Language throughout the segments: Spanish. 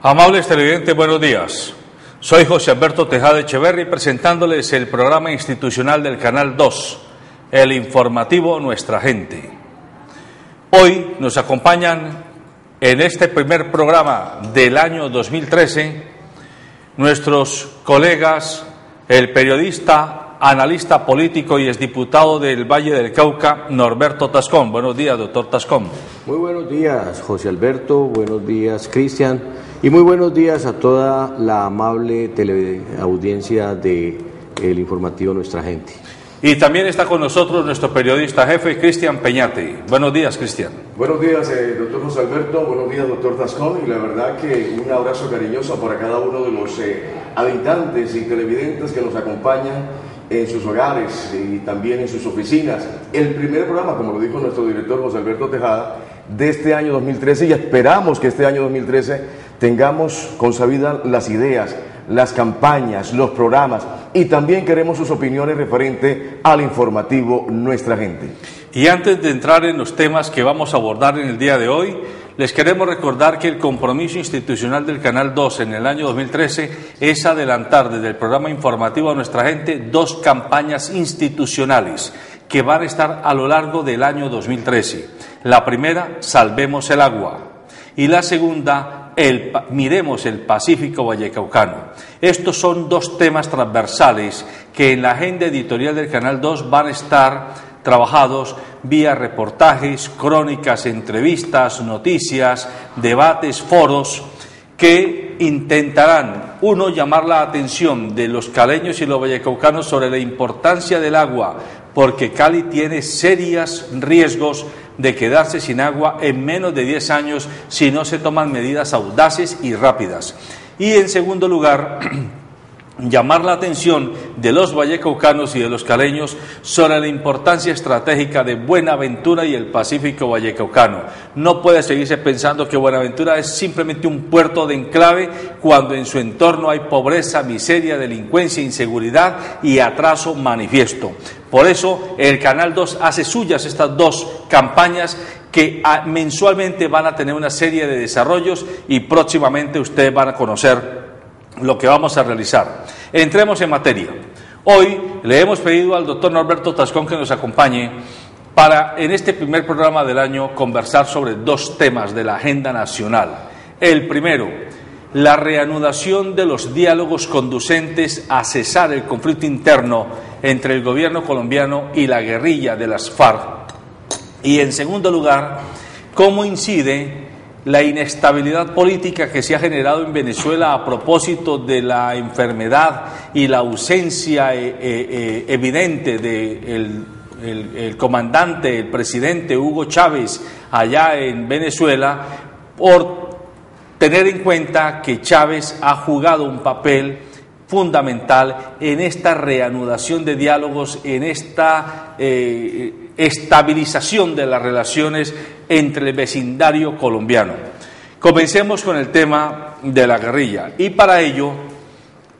Amables televidentes, buenos días. Soy José Alberto Tejada Echeverri presentándoles el programa institucional del Canal 2, el informativo Nuestra Gente. Hoy nos acompañan en este primer programa del año 2013 nuestros colegas, el periodista, analista político y exdiputado del Valle del Cauca, Norberto Tascón. Buenos días, doctor Tascón. Muy buenos días, José Alberto, buenos días, Cristian, y muy buenos días a toda la amable teleaudiencia del informativo Nuestra Gente. Y también está con nosotros nuestro periodista jefe, Cristian Peñate. Buenos días, Cristian. Buenos días, doctor José Alberto, buenos días, doctor Tascón, y la verdad que un abrazo cariñoso para cada uno de los habitantes y televidentes que nos acompañan en sus hogares y también en sus oficinas. El primer programa, como lo dijo nuestro director José Alberto Tejada, de este año 2013, y esperamos que este año 2013 tengamos consabidas las ideas, las campañas, los programas, y también queremos sus opiniones referente al informativo Nuestra Gente. Y antes de entrar en los temas que vamos a abordar en el día de hoy, les queremos recordar que el compromiso institucional del Canal 2 en el año 2013 es adelantar desde el programa informativo a Nuestra Gente 2 campañas institucionales que van a estar a lo largo del año 2013. La primera, Salvemos el Agua, y la segunda, Miremos el Pacífico Vallecaucano. Estos son 2 temas transversales que en la agenda editorial del Canal 2 van a estar trabajados vía reportajes, crónicas, entrevistas, noticias, debates, foros que intentarán, uno, llamar la atención de los caleños y los vallecaucanos sobre la importancia del agua, porque Cali tiene serios riesgos de quedarse sin agua en menos de 10 años si no se toman medidas audaces y rápidas. Y en segundo lugar, llamar la atención de los vallecaucanos y de los caleños sobre la importancia estratégica de Buenaventura y el Pacífico Vallecaucano. No puede seguirse pensando que Buenaventura es simplemente un puerto de enclave cuando en su entorno hay pobreza, miseria, delincuencia, inseguridad y atraso manifiesto. Por eso el Canal 2 hace suyas estas 2 campañas que mensualmente van a tener una serie de desarrollos y próximamente ustedes van a conocer lo que vamos a realizar. Entremos en materia. Hoy le hemos pedido al doctor Norberto Tascón que nos acompañe para, en este primer programa del año, conversar sobre 2 temas de la agenda nacional. El primero, la reanudación de los diálogos conducentes a cesar el conflicto interno entre el gobierno colombiano y la guerrilla de las FARC. Y en segundo lugar, cómo incide la inestabilidad política que se ha generado en Venezuela a propósito de la enfermedad y la ausencia evidente del comandante, el presidente Hugo Chávez allá en Venezuela, por tener en cuenta que Chávez ha jugado un papel fundamental en esta reanudación de diálogos, en esta estabilización de las relaciones entre el vecindario colombiano. Comencemos con el tema de la guerrilla, y para ello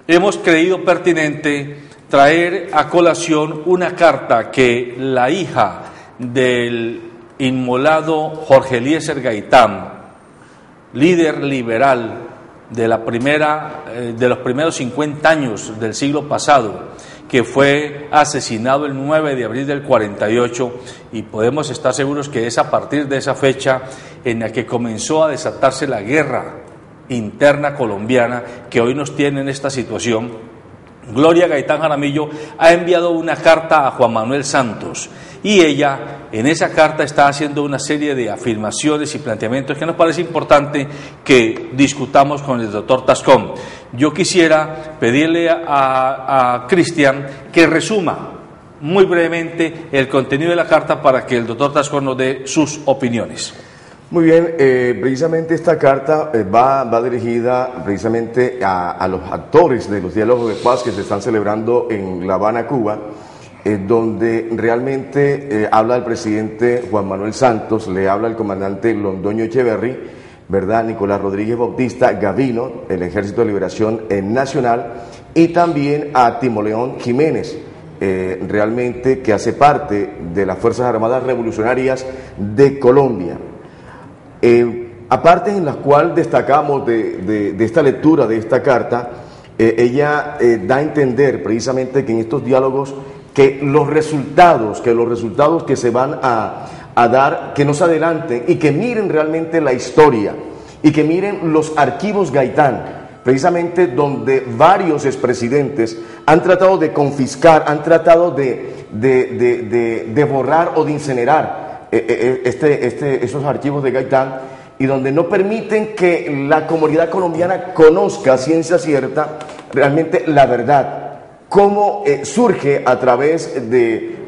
hemos creído pertinente traer a colación una carta que la hija del inmolado Jorge Eliezer Gaitán, líder liberal de los primeros 50 años del siglo pasado, que fue asesinado el 9 de abril del 48, y podemos estar seguros que es a partir de esa fecha en la que comenzó a desatarse la guerra interna colombiana que hoy nos tiene en esta situación. Gloria Gaitán Jaramillo ha enviado una carta a Juan Manuel Santos, y ella en esa carta está haciendo una serie de afirmaciones y planteamientos que nos parece importante que discutamos con el doctor Tascón. Yo quisiera pedirle a Cristian que resuma muy brevemente el contenido de la carta para que el doctor Tascón nos dé sus opiniones. Muy bien, precisamente esta carta va dirigida precisamente a los actores de los diálogos de paz que se están celebrando en La Habana, Cuba, donde realmente habla el presidente Juan Manuel Santos, le habla el comandante Londoño Echeverri, ¿verdad? Nicolás Rodríguez Bautista Gavino, el Ejército de Liberación Nacional, y también a Timoleón Jiménez, realmente que hace parte de las Fuerzas Armadas Revolucionarias de Colombia. aparte en la cual destacamos de esta lectura, de esta carta, ella da a entender precisamente que en estos diálogos que los resultados que se van a dar, que nos adelanten y que miren realmente la historia y que miren los archivos Gaitán, precisamente donde varios expresidentes han tratado de confiscar, han tratado de borrar o de incinerar esos archivos de Gaitán, y donde no permiten que la comunidad colombiana conozca a ciencia cierta realmente la verdad, cómo surge a través de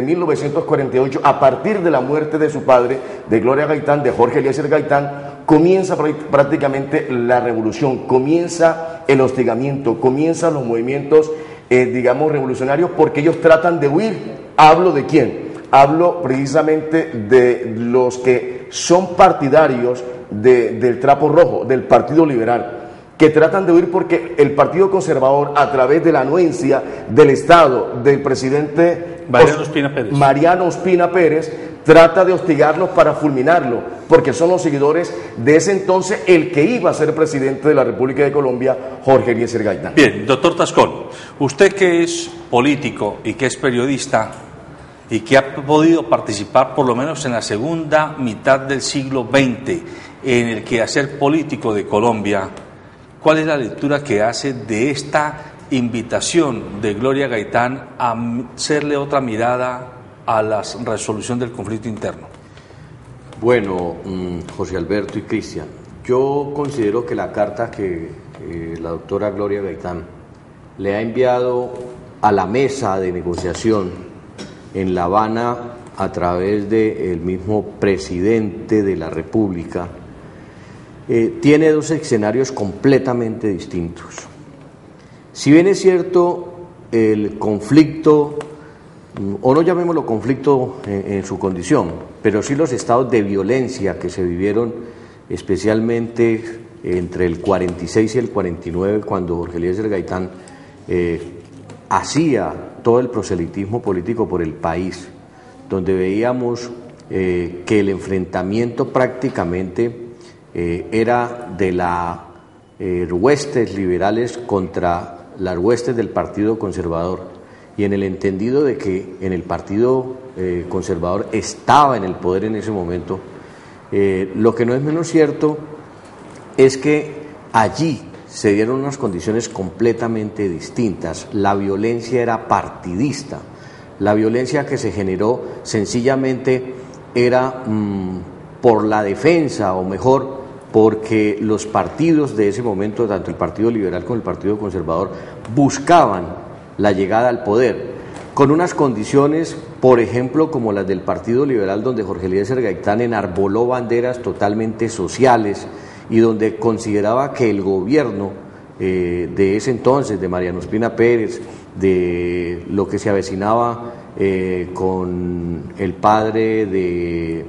1948, a partir de la muerte de su padre, de Gloria Gaitán, de Jorge Eliezer Gaitán, comienza prácticamente la revolución, comienza el hostigamiento, comienzan los movimientos, digamos, revolucionarios, porque ellos tratan de huir. ¿Hablo de quién? Hablo precisamente de los que son partidarios del trapo rojo, del Partido Liberal, que tratan de huir porque el Partido Conservador, a través de la anuencia del Estado del presidente Mariano Ospina Pérez, trata de hostigarlos para fulminarlo, porque son los seguidores de ese entonces el que iba a ser presidente de la República de Colombia, Jorge Eliezer Gaitán. Bien, doctor Tascón, usted que es político y que es periodista y que ha podido participar por lo menos en la segunda mitad del siglo XX en el quehacer político de Colombia, ¿cuál es la lectura que hace de esta invitación de Gloria Gaitán a hacerle otra mirada a la resolución del conflicto interno? Bueno, José Alberto y Cristian, yo considero que la carta que la doctora Gloria Gaitán le ha enviado a la mesa de negociación en La Habana a través del mismo presidente de la República, tiene dos escenarios completamente distintos. Si bien es cierto, el conflicto, o no llamémoslo conflicto en su condición, pero sí los estados de violencia que se vivieron especialmente entre el 46 y el 49, cuando Jorge Eliezer Gaitán hacía todo el proselitismo político por el país, donde veíamos que el enfrentamiento prácticamente era de las huestes liberales contra las huestes del Partido Conservador, y en el entendido de que en el Partido Conservador estaba en el poder en ese momento, lo que no es menos cierto es que allí se dieron unas condiciones completamente distintas. La violencia era partidista, la violencia que se generó sencillamente era por la defensa, o mejor, porque los partidos de ese momento, tanto el Partido Liberal como el Partido Conservador, buscaban la llegada al poder, con unas condiciones, por ejemplo, como las del Partido Liberal, donde Jorge Eliezer Gaitán enarboló banderas totalmente sociales y donde consideraba que el gobierno de ese entonces, de Mariano Ospina Pérez, de lo que se avecinaba con el padre de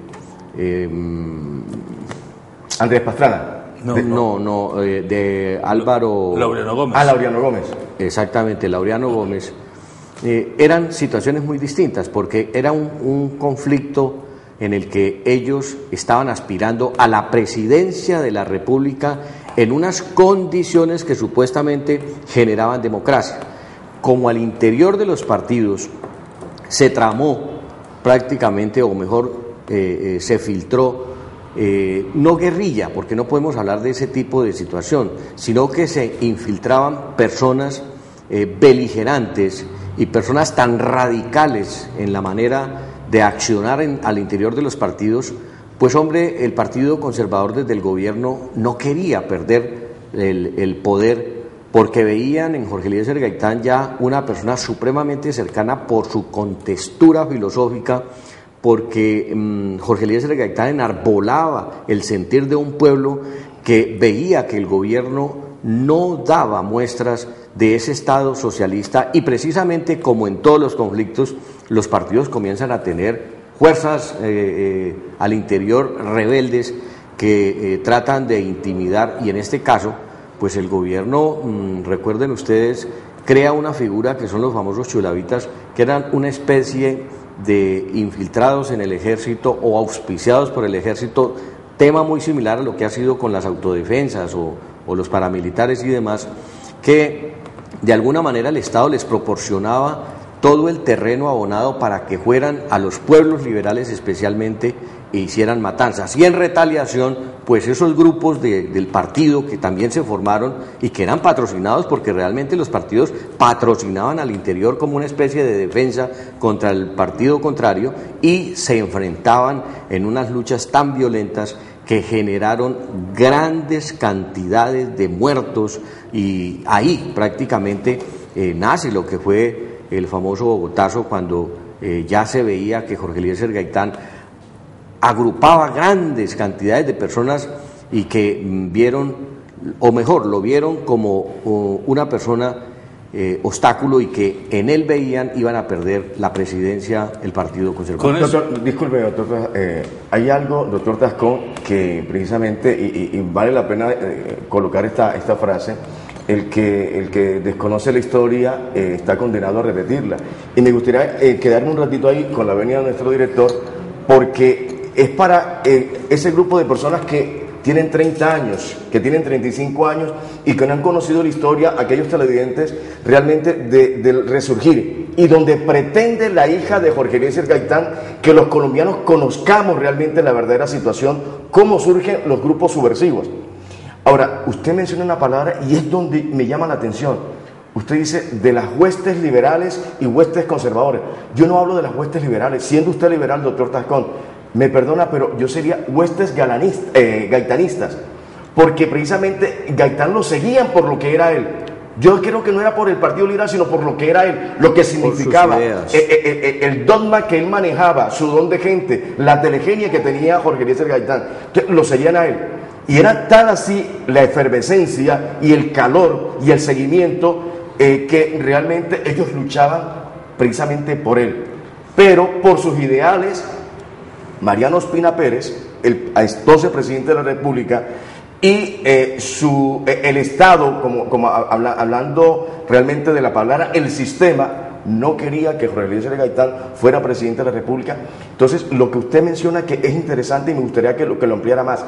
Andrés Pastrana. De Álvaro Laureano Gómez. Laureano Gómez. Exactamente, Laureano Gómez. Eran situaciones muy distintas, porque era un conflicto en el que ellos estaban aspirando a la presidencia de la República en unas condiciones que supuestamente generaban democracia. Como al interior de los partidos se tramó prácticamente, o mejor, se filtró, no guerrilla, porque no podemos hablar de ese tipo de situación, sino que se infiltraban personas beligerantes y personas tan radicales en la manera de accionar al interior de los partidos, pues hombre, el Partido Conservador desde el gobierno no quería perder el poder, porque veían en Jorge Eliezer Gaitán ya una persona supremamente cercana por su contextura filosófica, porque Jorge Eliezer Gaitán enarbolaba el sentir de un pueblo que veía que el gobierno no daba muestras de ese Estado socialista, y precisamente como en todos los conflictos, los partidos comienzan a tener fuerzas al interior rebeldes que tratan de intimidar, y en este caso, pues el gobierno, recuerden ustedes, crea una figura que son los famosos chulavitas, que eran una especie de infiltrados en el ejército o auspiciados por el ejército tema muy similar a lo que ha sido con las autodefensas o los paramilitares y demás, que de alguna manera el Estado les proporcionaba todo el terreno abonado para que fueran a los pueblos liberales especialmente e hicieran matanzas. Y en retaliación, pues esos grupos del partido que también se formaron y que eran patrocinados, porque realmente los partidos patrocinaban al interior como una especie de defensa contra el partido contrario, y se enfrentaban en unas luchas tan violentas que generaron grandes cantidades de muertos, y ahí prácticamente nace lo que fue el famoso Bogotazo, cuando ya se veía que Jorge Eliezer Gaitán agrupaba grandes cantidades de personas y que vieron, o mejor, lo vieron como una persona obstáculo, y que en él veían iban a perder la presidencia el Partido Conservador. Doctor, disculpe, doctor, hay algo, doctor Tascón, que precisamente, y vale la pena colocar esta frase: el que desconoce la historia está condenado a repetirla. Y me gustaría quedarme un ratito ahí con la venia de nuestro director, porque es para ese grupo de personas que tienen 30 años, que tienen 35 años y que no han conocido la historia, aquellos televidentes realmente del resurgir, y donde pretende la hija de Jorge Eliezer Gaitán que los colombianos conozcamos realmente la verdadera situación, cómo surgen los grupos subversivos. Ahora, usted menciona una palabra y es donde me llama la atención. Usted dice de las huestes liberales y huestes conservadores. Yo no hablo de las huestes liberales. Siendo usted liberal, doctor Tascón, me perdona, pero yo sería huestes gaitanistas, porque precisamente Gaitán lo seguían por lo que era él. Yo creo que no era por el Partido Liberal, sino por lo que era él, lo que significaba, el dogma que él manejaba, su don de gente, la telegenia que tenía Jorge Eliezer Gaitán. Entonces, lo seguían a él. Y era tan así la efervescencia y el calor y el seguimiento que realmente ellos luchaban precisamente por él. Pero por sus ideales, Mariano Ospina Pérez, el entonces presidente de la República, y el Estado, hablando realmente de la palabra, el sistema, no quería que Jorge Eliezer Gaitán fuera presidente de la República. Entonces, lo que usted menciona que es interesante, y me gustaría que lo ampliara más: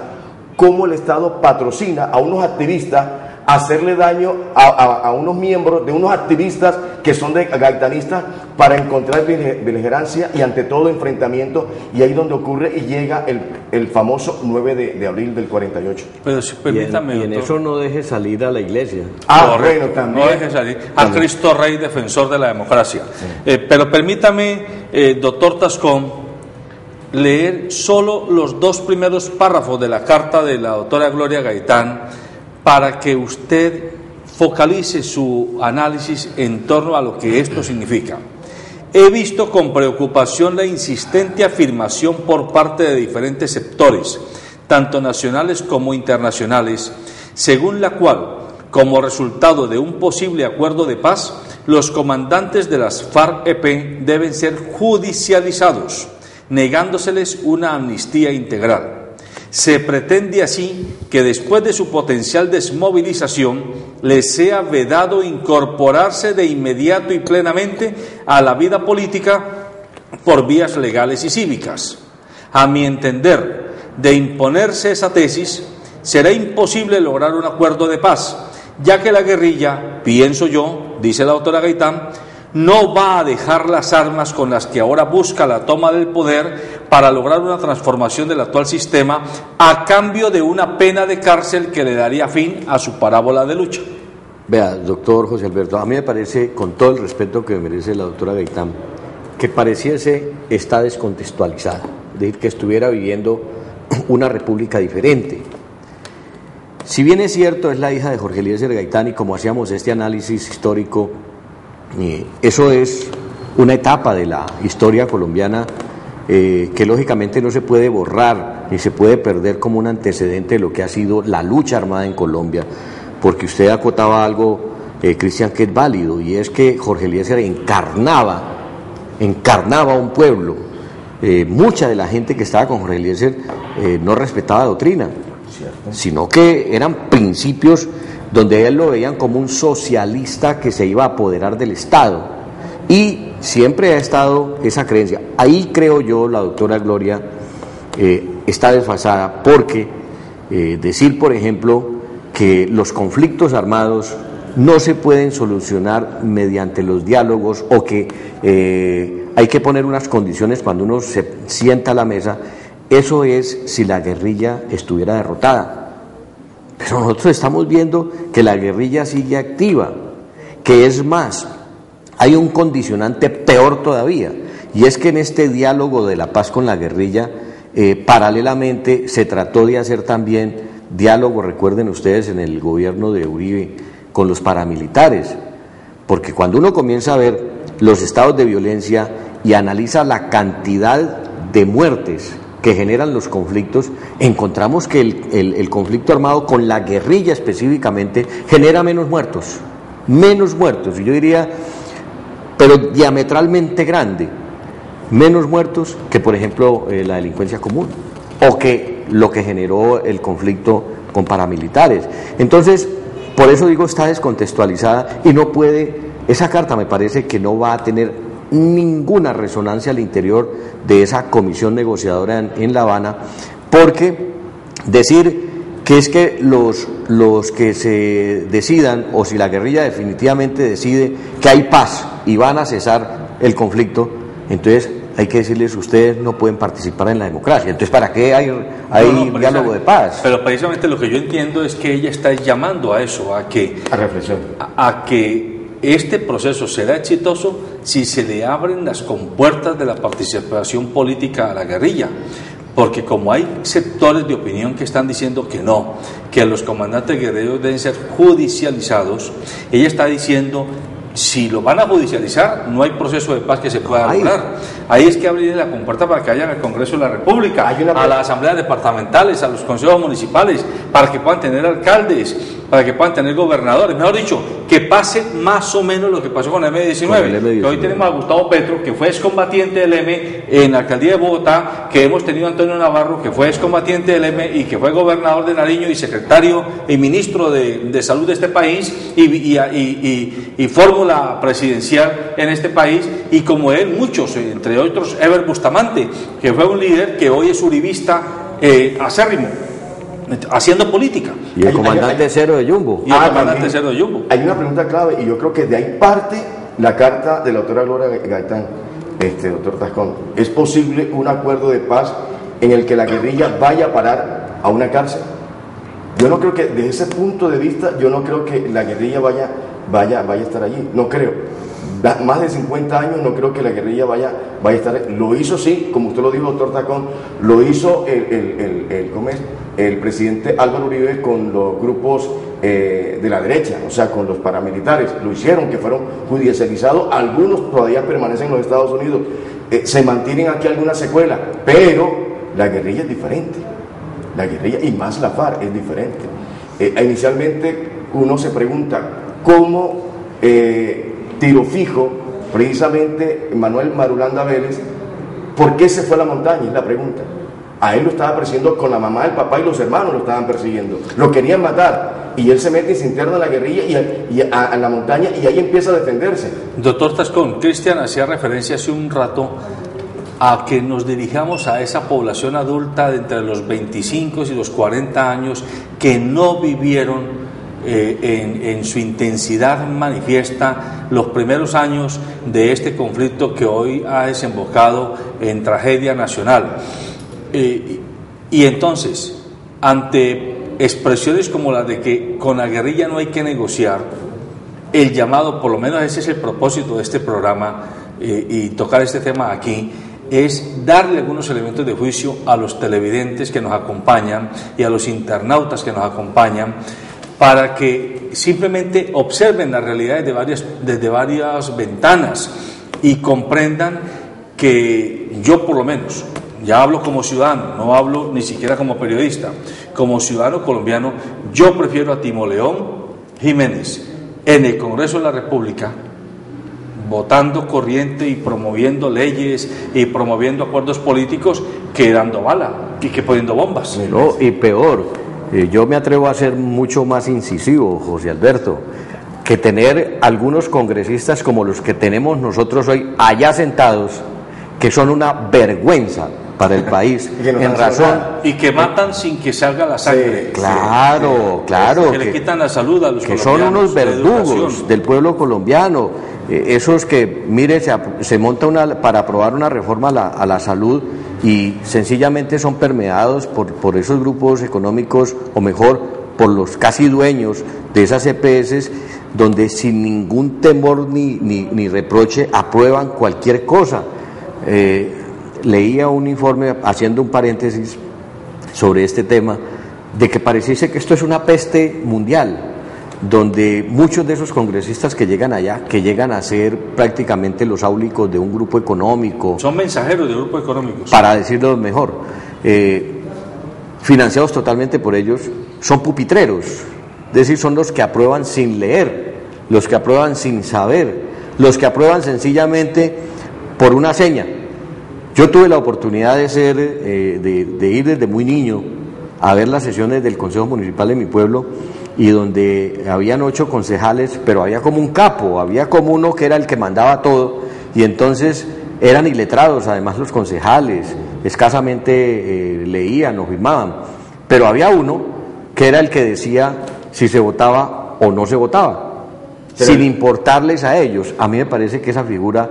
cómo el Estado patrocina a unos activistas hacerle daño a unos miembros de unos activistas que son gaitanistas, para encontrar beligerancia y ante todo enfrentamiento, y ahí donde ocurre y llega el famoso 9 de abril del 48. Pero si permítame, y en eso no deje salir a la iglesia. Bueno, también. No deje salir a Cristo Rey, defensor de la democracia. Sí. Pero permítame, doctor Tascón, leer solo los 2 primeros párrafos de la carta de la doctora Gloria Gaitán, para que usted focalice su análisis en torno a lo que esto significa. He visto con preocupación la insistente afirmación por parte de diferentes sectores, tanto nacionales como internacionales, según la cual, como resultado de un posible acuerdo de paz, los comandantes de las FARC-EP deben ser judicializados, negándoseles una amnistía integral. Se pretende así que después de su potencial desmovilización les sea vedado incorporarse de inmediato y plenamente a la vida política por vías legales y cívicas. A mi entender, de imponerse esa tesis, será imposible lograr un acuerdo de paz, ya que la guerrilla, pienso yo, dice la doctora Gaitán, no va a dejar las armas con las que ahora busca la toma del poder para lograr una transformación del actual sistema a cambio de una pena de cárcel que le daría fin a su parábola de lucha. Vea, doctor José Alberto, a mí me parece, con todo el respeto que merece la doctora Gaitán, que pareciese está descontextualizada, es decir, que estuviera viviendo una república diferente. Si bien es cierto, es la hija de Jorge Eliezer Gaitán, y como hacíamos este análisis histórico, eso es una etapa de la historia colombiana que lógicamente no se puede borrar ni se puede perder como un antecedente de lo que ha sido la lucha armada en Colombia, porque usted acotaba algo, Cristian, que es válido, y es que Jorge Eliezer encarnaba a un pueblo. Mucha de la gente que estaba con Jorge Eliezer no respetaba doctrina, sino que eran principios donde él lo veían como un socialista que se iba a apoderar del Estado, y siempre ha estado esa creencia. Ahí creo yo, la doctora Gloria, está desfasada, porque decir, por ejemplo, que los conflictos armados no se pueden solucionar mediante los diálogos, o que hay que poner unas condiciones cuando uno se sienta a la mesa, eso es si la guerrilla estuviera derrotada. Pero nosotros estamos viendo que la guerrilla sigue activa, que es más, hay un condicionante peor todavía, y es que en este diálogo de la paz con la guerrilla, paralelamente se trató de hacer también diálogo, recuerden ustedes, en el gobierno de Uribe, con los paramilitares, porque cuando uno comienza a ver los estados de violencia y analiza la cantidad de muertes que generan los conflictos, encontramos que el conflicto armado con la guerrilla específicamente genera menos muertos, y yo diría, pero diametralmente grande, menos muertos que, por ejemplo, la delincuencia común, o que lo que generó el conflicto con paramilitares. Entonces, por eso digo, está descontextualizada y no puede, esa carta me parece que no va a tener ninguna resonancia al interior de esa comisión negociadora en La Habana, porque decir que es que los que se decidan, o si la guerrilla definitivamente decide que hay paz y van a cesar el conflicto, entonces hay que decirles, ustedes no pueden participar en la democracia. Entonces, ¿para qué hay diálogo de paz? Pero precisamente lo que yo entiendo es que ella está llamando a eso, a reflexión, a que este proceso será exitoso si se le abren las compuertas de la participación política a la guerrilla. Porque como hay sectores de opinión que están diciendo que no, que los comandantes guerrilleros deben ser judicializados, ella está diciendo, si lo van a judicializar, no hay proceso de paz que se pueda lograr. Ahí es que abrir la compuerta para que vayan al Congreso de la República, a las asambleas departamentales, a los consejos municipales, para que puedan tener alcaldes, para que puedan tener gobernadores. Mejor dicho, que pase más o menos lo que pasó con el M-19. Que hoy tenemos a Gustavo Petro, que fue excombatiente del M en la alcaldía de Bogotá, que hemos tenido a Antonio Navarro, que fue excombatiente del M y que fue gobernador de Nariño y secretario y ministro de salud de este país y fórmula presidencial en este país, y como él muchos, entre otros Ever Bustamante, que fue un líder que hoy es uribista acérrimo, haciendo política. Y el comandante Cero de Jumbo. Hay una pregunta clave, y yo creo que de ahí parte la carta de la doctora Gloria Gaitán, doctor Tascón. ¿Es posible un acuerdo de paz en el que la guerrilla vaya a parar a una cárcel? Yo no creo que, desde ese punto de vista, yo no creo que la guerrilla vaya a estar allí. No creo. Más de 50 años no creo que la guerrilla vaya a estar. Lo hizo, sí, como usted lo dijo, doctor Tacón, lo hizo el presidente Álvaro Uribe con los grupos de la derecha, o sea, con los paramilitares. Lo hicieron, que fueron judicializados. Algunos todavía permanecen en los Estados Unidos. Se mantienen aquí algunas secuelas, pero la guerrilla es diferente. La guerrilla, y más la FARC, es diferente. Inicialmente uno se pregunta cómo Tiro Fijo, precisamente Manuel Marulanda Vélez, ¿por qué se fue a la montaña? Es la pregunta. A él lo estaba persiguiendo con la mamá, el papá y los hermanos lo estaban persiguiendo. Lo querían matar. Y él se mete y se interna en la guerrilla y a la montaña, y ahí empieza a defenderse. Doctor Tascón, Cristian hacía referencia hace un rato a que nos dirijamos a esa población adulta de entre los 25 y los 40 años que no vivieron en su intensidad manifiesta los primeros años de este conflicto que hoy ha desembocado en tragedia nacional. Y entonces, ante expresiones como la de que con la guerrilla no hay que negociar, el llamado, por lo menos ese es el propósito de este programa, y tocar este tema aquí, es darle algunos elementos de juicio a los televidentes que nos acompañan y a los internautas que nos acompañan, para que simplemente observen las realidades desde varias ventanas y comprendan que yo, por lo menos, ya hablo como ciudadano, no hablo ni siquiera como periodista, como ciudadano colombiano, yo prefiero a Timoleón Jiménez en el Congreso de la República, votando corriente y promoviendo leyes y promoviendo acuerdos políticos, que dando bala y que poniendo bombas. No, y peor, yo me atrevo a ser mucho más incisivo, José Alberto, que tener algunos congresistas como los que tenemos nosotros hoy allá sentados, que son una vergüenza para el país, en razón... Y que matan sin que salga la sangre. Claro. Que le quitan la salud a los que colombianos. Son unos verdugos del pueblo colombiano, esos que, mire, se monta para aprobar una reforma a la salud y sencillamente son permeados por esos grupos económicos, o mejor, por los casi dueños de esas EPS, donde sin ningún temor ni reproche aprueban cualquier cosa. Leía un informe, haciendo un paréntesis sobre este tema, de que pareciese que esto es una peste mundial, donde muchos de esos congresistas que llegan allá, que llegan a ser prácticamente los áulicos de un grupo económico, son mensajeros de grupos económicos, para decirlo mejor, financiados totalmente por ellos, son pupitreros, es decir, son los que aprueban sin leer, los que aprueban sin saber, los que aprueban sencillamente por una seña. Yo tuve la oportunidad de ir desde muy niño a ver las sesiones del Consejo Municipal de mi pueblo, y donde habían 8 concejales, pero había como un capo, había como uno que era el que mandaba todo, y entonces eran iletrados además los concejales, escasamente leían o firmaban, pero había uno que era el que decía si se votaba o no se votaba, sin importarles a ellos. A mí me parece que esa figura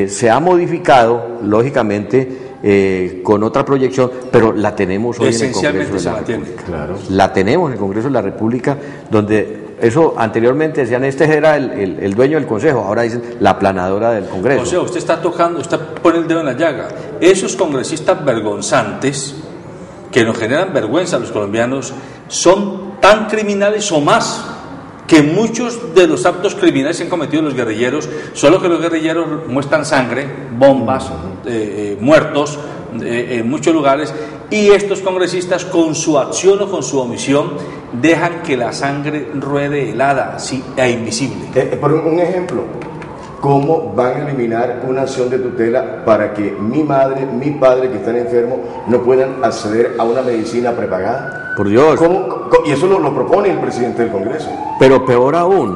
se ha modificado, lógicamente, con otra proyección, pero la tenemos hoy en el Congreso de la República. Claro. La tenemos en el Congreso de la República, donde eso anteriormente decían, este era el dueño del Consejo, ahora dicen la aplanadora del Congreso. O sea, usted está tocando, usted pone el dedo en la llaga. Esos congresistas vergonzantes, que nos generan vergüenza a los colombianos, son tan criminales o más que muchos de los actos criminales que han cometido los guerrilleros, solo que los guerrilleros muestran sangre, bombas, muertos en muchos lugares, y estos congresistas, con su acción o con su omisión, dejan que la sangre ruede helada e invisible. Por un ejemplo, ¿cómo van a eliminar una acción de tutela para que mi madre, mi padre que están enfermos no puedan acceder a una medicina prepagada? Por Dios. Y eso lo propone el presidente del Congreso. Pero peor aún,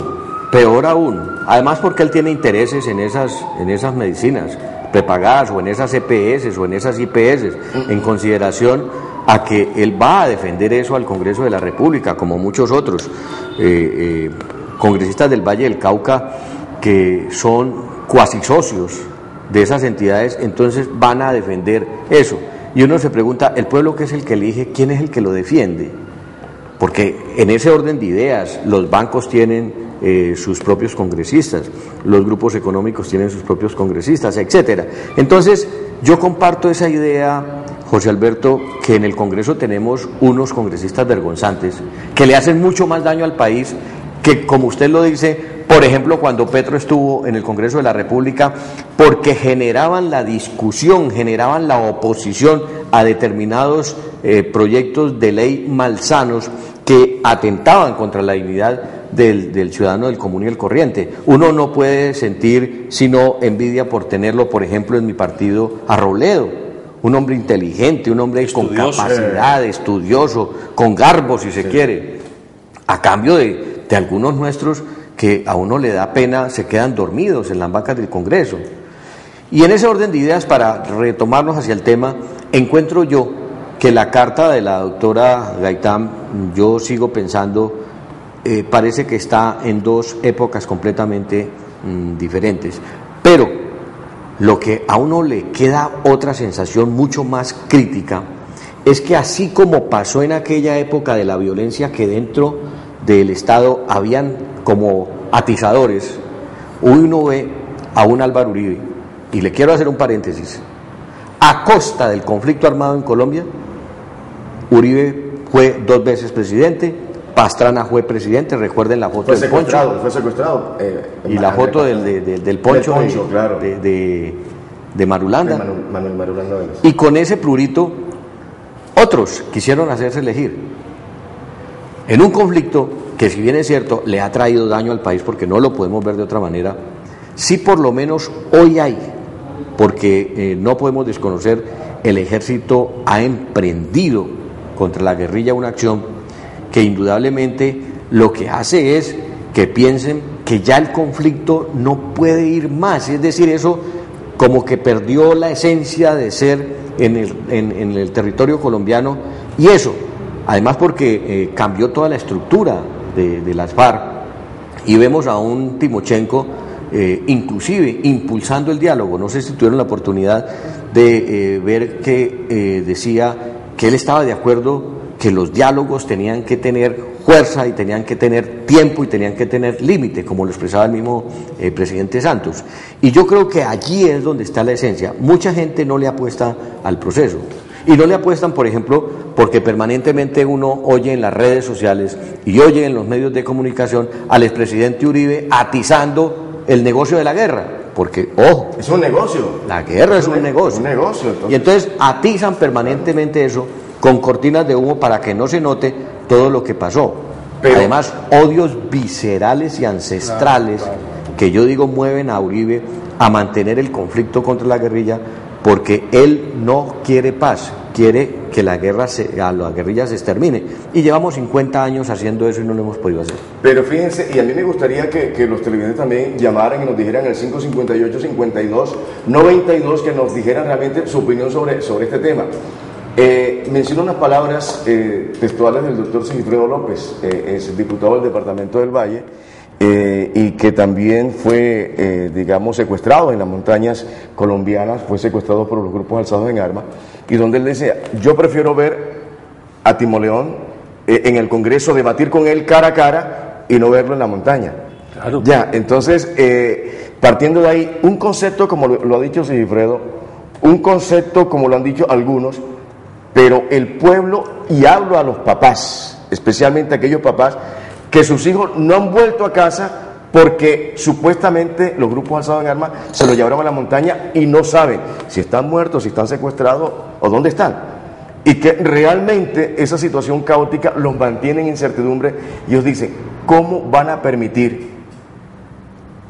además porque él tiene intereses en esas medicinas prepagadas, o en esas EPS o en esas IPS, en consideración a que él va a defender eso al Congreso de la República, como muchos otros congresistas del Valle del Cauca, que son cuasi socios de esas entidades, entonces van a defender eso. Y uno se pregunta, ¿el pueblo que es el que elige, quién es el que lo defiende? Porque en ese orden de ideas, los bancos tienen sus propios congresistas, los grupos económicos tienen sus propios congresistas, etcétera. Entonces, yo comparto esa idea, José Alberto, que en el Congreso tenemos unos congresistas vergonzantes que le hacen mucho más daño al país que, como usted lo dice, por ejemplo, cuando Petro estuvo en el Congreso de la República, porque generaban la discusión, generaban la oposición a determinados proyectos de ley malsanos que atentaban contra la dignidad del ciudadano del común y el corriente. Uno no puede sentir sino envidia por tenerlo, por ejemplo, en mi partido, a Robledo, un hombre inteligente, un hombre estudioso, con capacidad, estudioso, con garbo, si se quiere, a cambio de algunos nuestros que a uno le da pena, se quedan dormidos en las bancas del Congreso. Y en ese orden de ideas, para retomarnos hacia el tema, encuentro yo que la carta de la doctora Gaitán, yo sigo pensando, parece que está en dos épocas completamente diferentes. Pero lo que a uno le queda otra sensación mucho más crítica es que, así como pasó en aquella época de la violencia, que dentro del Estado habían como atizadores, uno ve a un Álvaro Uribe, y le quiero hacer un paréntesis, a costa del conflicto armado en Colombia. Uribe fue 2 veces presidente, Pastrana fue presidente, recuerden la foto del poncho. Fue secuestrado. Y la foto del poncho, claro, de Marulanda. Manuel Marulanda. Y con ese plurito, otros quisieron hacerse elegir. En un conflicto que, si bien es cierto, le ha traído daño al país, porque no lo podemos ver de otra manera, sí por lo menos hoy hay, porque no podemos desconocer, el ejército ha emprendido contra la guerrilla una acción que indudablemente lo que hace es que piensen que ya el conflicto no puede ir más, es decir, eso como que perdió la esencia de ser en el territorio colombiano, y eso, además porque cambió toda la estructura de las FARC, y vemos a un Timochenko inclusive impulsando el diálogo. No sé si tuvieron la oportunidad de ver que decía que él estaba de acuerdo que los diálogos tenían que tener fuerza y tenían que tener tiempo y tenían que tener límite, como lo expresaba el mismo presidente Santos. Y yo creo que allí es donde está la esencia. Mucha gente no le apuesta al proceso. Y no le apuestan, por ejemplo, porque permanentemente uno oye en las redes sociales y oye en los medios de comunicación al expresidente Uribe atizando el negocio de la guerra. Porque, ojo, es un negocio. La guerra es un negocio. Un negocio, entonces. Y entonces atizan permanentemente eso con cortinas de humo para que no se note todo lo que pasó. Pero, además, odios viscerales y ancestrales que yo digo mueven a Uribe a mantener el conflicto contra la guerrilla, porque él no quiere paz, quiere que la guerrilla se extermine. Y llevamos 50 años haciendo eso y no lo hemos podido hacer. Pero fíjense, y a mí me gustaría que los televidentes también llamaran y nos dijeran el 558-52-92, que nos dijeran realmente su opinión sobre este tema. Menciono unas palabras textuales del doctor Sigifredo López, es diputado del departamento del Valle, y que también fue, digamos, secuestrado en las montañas colombianas, fue secuestrado por los grupos alzados en armas, y donde él decía: yo prefiero ver a Timoleón en el Congreso, debatir con él cara a cara y no verlo en la montaña. Claro. Ya, entonces, partiendo de ahí, un concepto como lo ha dicho Sigifredo, un concepto como lo han dicho algunos, pero el pueblo, y hablo a los papás, especialmente a aquellos papás que sus hijos no han vuelto a casa porque supuestamente los grupos alzados en armas se los llevaron a la montaña y no saben si están muertos, si están secuestrados o dónde están. Y que realmente esa situación caótica los mantiene en incertidumbre, y ellos dicen: ¿cómo van a permitir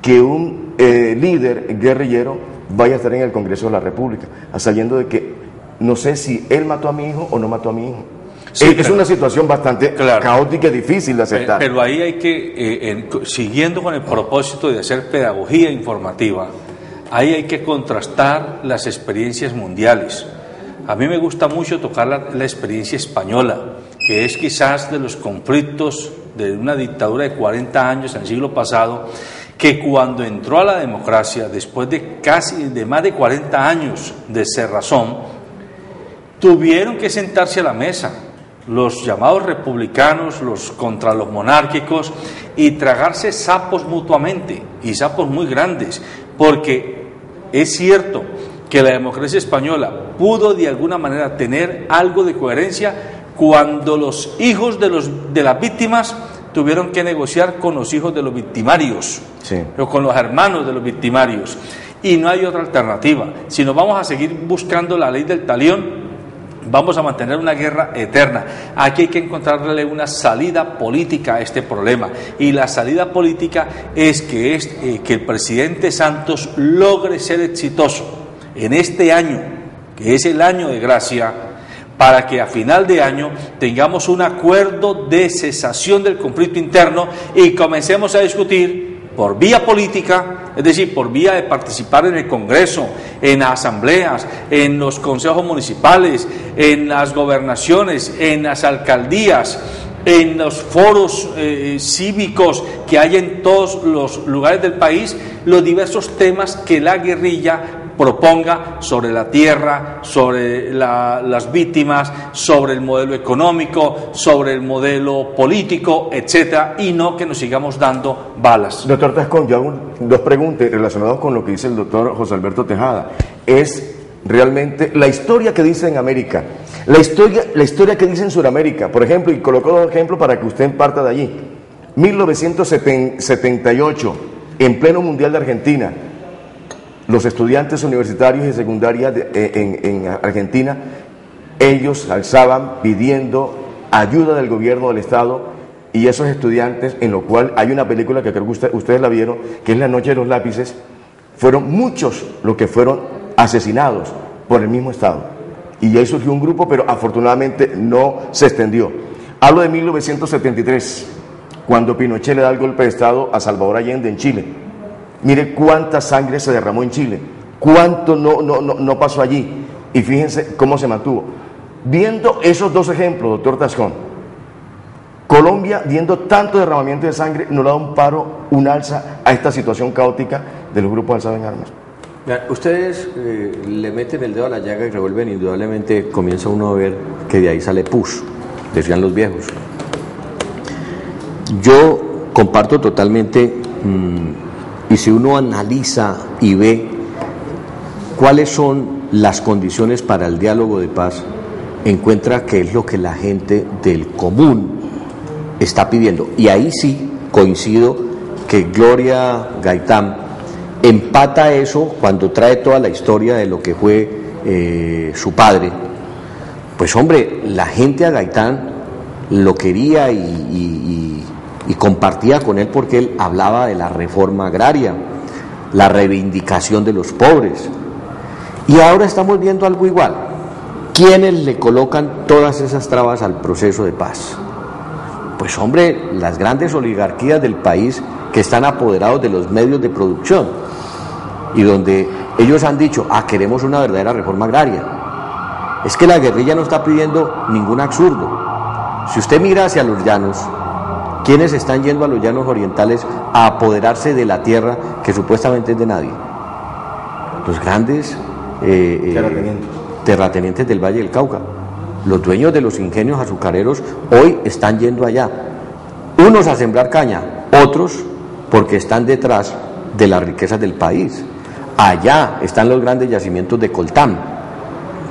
que un líder guerrillero vaya a estar en el Congreso de la República, sabiendo de que no sé si él mató a mi hijo o no mató a mi hijo? Sí, es una situación bastante caótica y difícil de aceptar. Pero ahí hay que, siguiendo con el propósito de hacer pedagogía informativa, ahí hay que contrastar las experiencias mundiales. A mí me gusta mucho tocar la experiencia española, que es quizás de los conflictos de una dictadura de 40 años en el siglo pasado, que cuando entró a la democracia, después de más de 40 años de cerrazón, tuvieron que sentarse a la mesa los llamados republicanos, los contra los monárquicos, y tragarse sapos mutuamente, y sapos muy grandes, porque es cierto que la democracia española pudo de alguna manera tener algo de coherencia cuando los hijos de las víctimas tuvieron que negociar con los hijos de los victimarios, sí, o con los hermanos de los victimarios, y no hay otra alternativa. Si nos vamos a seguir buscando la ley del talión, vamos a mantener una guerra eterna. Aquí hay que encontrarle una salida política a este problema, y la salida política es que el presidente Santos logre ser exitoso en este año, que es el año de gracia, para que a final de año tengamos un acuerdo de cesación del conflicto interno y comencemos a discutir por vía política, es decir, por vía de participar en el Congreso, en las asambleas, en los consejos municipales, en las gobernaciones, en las alcaldías, en los foros cívicos que hay en todos los lugares del país, los diversos temas que la guerrilla proponga sobre la tierra, sobre las víctimas, sobre el modelo económico, sobre el modelo político, etcétera, y no que nos sigamos dando balas. Doctor Tascón, yo hago dos preguntas relacionadas con lo que dice el doctor José Alberto Tejada. Es realmente la historia que dice en América, la historia que dice en Sudamérica, por ejemplo, y coloco dos ejemplos para que usted parta de allí. 1978, en pleno Mundial de Argentina, los estudiantes universitarios y secundarias en Argentina, ellos alzaban pidiendo ayuda del gobierno del Estado, y esos estudiantes, en lo cual hay una película que creo que ustedes la vieron, que es La Noche de los Lápices, fueron muchos los que fueron asesinados por el mismo Estado. Y ahí surgió un grupo, pero afortunadamente no se extendió. Hablo de 1973, cuando Pinochet le da el golpe de Estado a Salvador Allende en Chile. Mire cuánta sangre se derramó en Chile, cuánto no pasó allí. y fíjense cómo se mantuvo. Viendo esos dos ejemplos, doctor Tascón, Colombia, viendo tanto derramamiento de sangre, no le da un paro, un alza a esta situación caótica de los grupos alzados en armas. Ustedes le meten el dedo a la llaga y revuelven, indudablemente comienza uno a ver que de ahí sale pus, decían los viejos. Yo comparto totalmente, y si uno analiza y ve cuáles son las condiciones para el diálogo de paz, encuentra que es lo que la gente del común está pidiendo. Y ahí sí coincido que Gloria Gaitán empata eso cuando trae toda la historia de lo que fue su padre. Pues hombre, la gente a Gaitán lo quería y compartía con él porque él hablaba de la reforma agraria, la reivindicación de los pobres. Y ahora estamos viendo algo igual. ¿Quiénes le colocan todas esas trabas al proceso de paz? Pues hombre, las grandes oligarquías del país que están apoderados de los medios de producción y donde ellos han dicho, queremos una verdadera reforma agraria. Es que la guerrilla no está pidiendo ningún absurdo. Si usted mira hacia los llanos, ¿quiénes están yendo a los llanos orientales a apoderarse de la tierra que supuestamente es de nadie? Los grandes terratenientes del Valle del Cauca. Los dueños de los ingenios azucareros hoy están yendo allá, unos a sembrar caña, otros porque están detrás de las riquezas del país. Allá están los grandes yacimientos de coltán,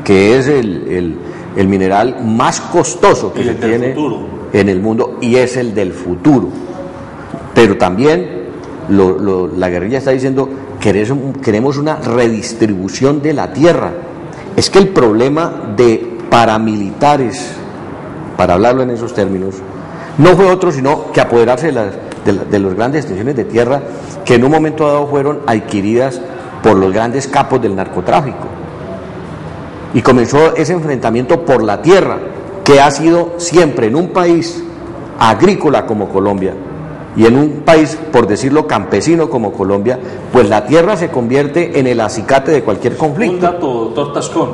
que es el mineral más costoso que se tiene en el mundo y es el del futuro. Pero también la guerrilla está diciendo, queremos una redistribución de la tierra. Es que el problema de paramilitares, para hablarlo en esos términos, no fue otro sino que apoderarse de las grandes extensiones de tierra que en un momento dado fueron adquiridas por los grandes capos del narcotráfico. Y comenzó ese enfrentamiento por la tierra, que ha sido siempre en un país agrícola como Colombia y en un país, por decirlo, campesino como Colombia, pues la tierra se convierte en el acicate de cualquier conflicto. Un dato, doctor Tascón.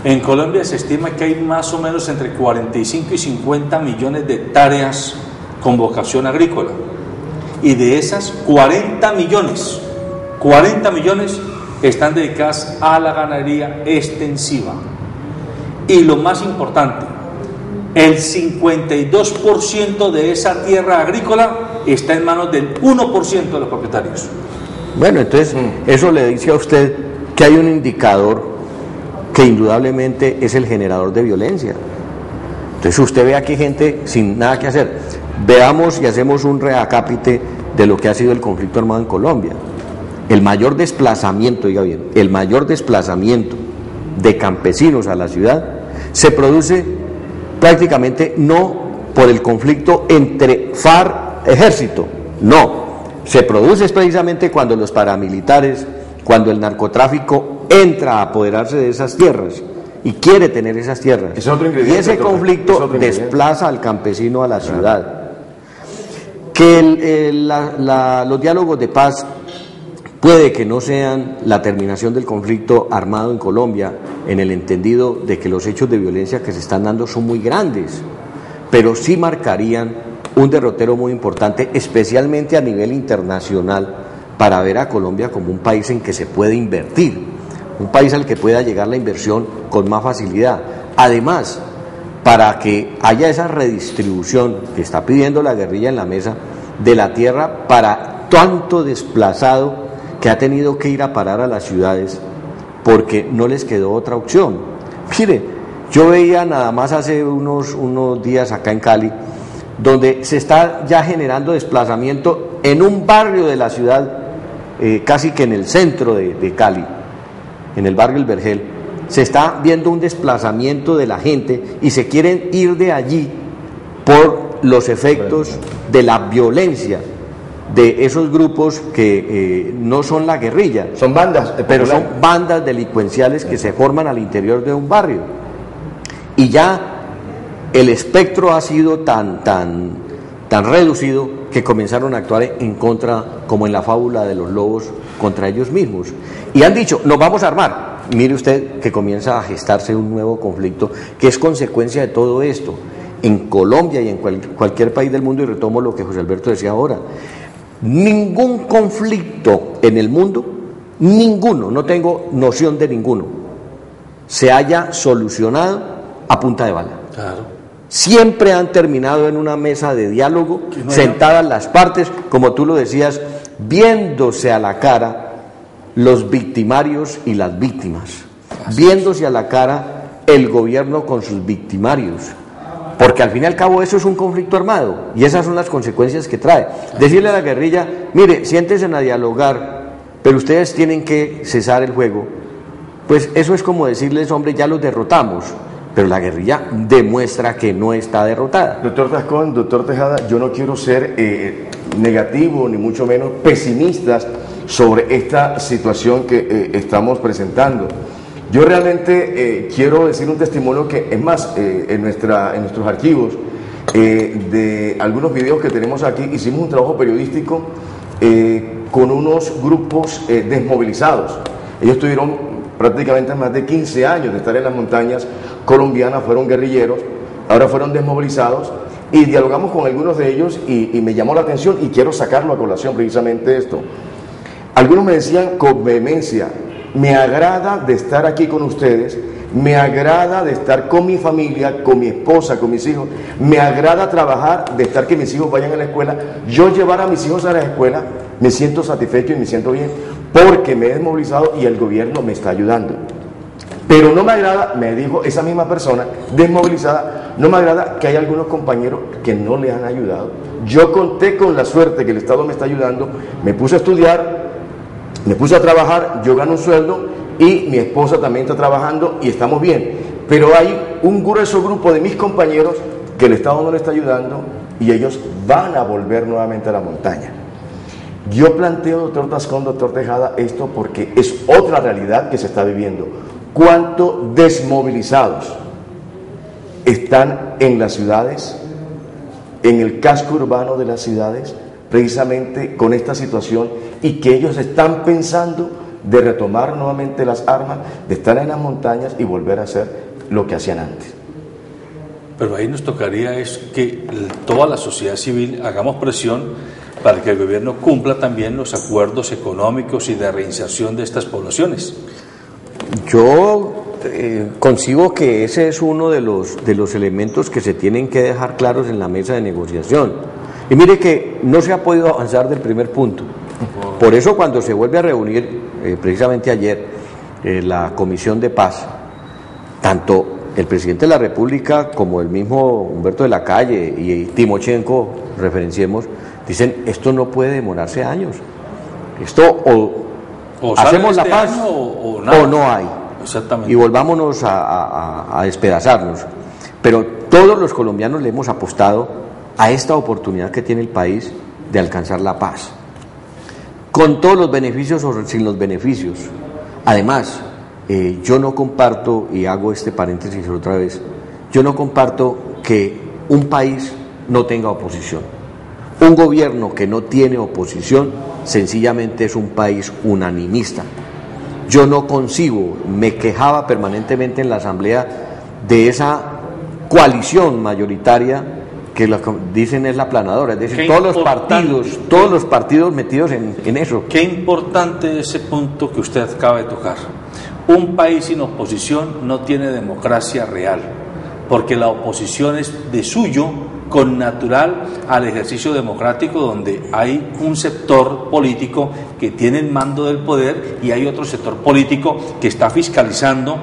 En Colombia se estima que hay más o menos entre 45 y 50 millones de hectáreas con vocación agrícola. Y de esas, 40 millones están dedicadas a la ganadería extensiva. Y lo más importante, el 52% de esa tierra agrícola está en manos del 1% de los propietarios. Bueno, entonces eso le dice a usted que hay un indicador que indudablemente es el generador de violencia. Entonces usted ve aquí gente sin nada que hacer. Veamos y hacemos un reacápite de lo que ha sido el conflicto armado en Colombia. El mayor desplazamiento, oiga bien, el mayor desplazamiento de campesinos a la ciudad se produce prácticamente no por el conflicto entre FARC ejército, no, se produce precisamente cuando los paramilitares, cuando el narcotráfico entra a apoderarse de esas tierras y quiere tener esas tierras. Y ese conflicto desplaza al campesino a la ciudad. Que los diálogos de paz puede que no sean la terminación del conflicto armado en Colombia, en el entendido de que los hechos de violencia que se están dando son muy grandes, pero sí marcarían un derrotero muy importante, especialmente a nivel internacional, para ver a Colombia como un país en que se puede invertir, un país al que pueda llegar la inversión con más facilidad. Además, para que haya esa redistribución que está pidiendo la guerrilla en la mesa de la tierra para tanto desplazado que ha tenido que ir a parar a las ciudades porque no les quedó otra opción. Mire, yo veía nada más hace unos días acá en Cali, donde se está ya generando desplazamiento en un barrio de la ciudad, casi que en el centro de Cali, en el barrio El Vergel, se está viendo un desplazamiento de la gente y se quieren ir de allí por los efectos de la violencia de esos grupos que no son la guerrilla, son bandas, pero son bandas delincuenciales que se forman al interior de un barrio. Y ya el espectro ha sido tan reducido que comenzaron a actuar en contra, como en la fábula de los lobos, contra ellos mismos. Y han dicho, nos vamos a armar. mire usted que comienza a gestarse un nuevo conflicto que es consecuencia de todo esto. En Colombia y en cualquier país del mundo, y retomo lo que José Alberto decía ahora, ningún conflicto en el mundo, ninguno, no tengo noción de ninguno, se haya solucionado a punta de bala. Claro. Siempre han terminado en una mesa de diálogo, sentadas las partes, como tú lo decías, viéndose a la cara los victimarios y las víctimas, viéndose a la cara el gobierno con sus victimarios, porque al fin y al cabo eso es un conflicto armado y esas son las consecuencias que trae. Decirle a la guerrilla, mire, siéntense a dialogar, pero ustedes tienen que cesar el juego, pues eso es como decirles, hombre, ya los derrotamos, pero la guerrilla demuestra que no está derrotada. Doctor Tascón, doctor Tejada, yo no quiero ser negativo ni mucho menos pesimistas sobre esta situación que estamos presentando. Yo realmente quiero decir un testimonio que, es más, en nuestros archivos de algunos videos que tenemos aquí, hicimos un trabajo periodístico con unos grupos desmovilizados. Ellos tuvieron prácticamente más de 15 años de estar en las montañas colombianas, fueron guerrilleros, ahora fueron desmovilizados, y dialogamos con algunos de ellos y me llamó la atención y quiero sacarlo a colación precisamente esto. Algunos me decían con vehemencia, me agrada de estar aquí con ustedes, me agrada de estar con mi familia, con mi esposa, con mis hijos, me agrada trabajar, de estar que mis hijos vayan a la escuela, yo llevar a mis hijos a la escuela, me siento satisfecho y me siento bien, porque me he desmovilizado y el gobierno me está ayudando. Pero no me agrada, me dijo esa misma persona desmovilizada, no me agrada que hay algunos compañeros que no le han ayudado. Yo conté con la suerte que el Estado me está ayudando, me puse a estudiar, me puse a trabajar, yo gano un sueldo y mi esposa también está trabajando y estamos bien. Pero hay un grueso grupo de mis compañeros que el Estado no le está ayudando y ellos van a volver nuevamente a la montaña. Yo planteo, doctor Tascón, doctor Tejada, esto porque es otra realidad que se está viviendo. ¿Cuántos desmovilizados están en las ciudades, en el casco urbano de las ciudades, precisamente con esta situación, y que ellos están pensando de retomar nuevamente las armas, de estar en las montañas y volver a hacer lo que hacían antes? Pero ahí nos tocaría es que toda la sociedad civil hagamos presión para que el gobierno cumpla también los acuerdos económicos y de reinserción de estas poblaciones. Yo concibo que ese es uno de los elementos que se tienen que dejar claros en la mesa de negociación. Y mire que no se ha podido avanzar del primer punto. Por eso cuando se vuelve a reunir, precisamente ayer, la Comisión de Paz, tanto el presidente de la República como el mismo Humberto de la Calle y Timochenko, referenciemos, dicen, esto no puede demorarse años. Esto o hacemos la paz o no hay. Exactamente. Y volvámonos a despedazarnos. Pero todos los colombianos le hemos apostado a esta oportunidad que tiene el país de alcanzar la paz, con todos los beneficios o sin los beneficios. Además, yo no comparto, y hago este paréntesis otra vez, yo no comparto que un país no tenga oposición. Un gobierno que no tiene oposición sencillamente es un país unanimista. Yo no concibo, me quejaba permanentemente en la Asamblea de esa coalición mayoritaria que lo que dicen es la aplanadora, es decir, todos los partidos metidos en eso. Qué importante ese punto que usted acaba de tocar. Un país sin oposición no tiene democracia real, porque la oposición es de suyo connatural al ejercicio democrático, donde hay un sector político que tiene el mando del poder y hay otro sector político que está fiscalizando,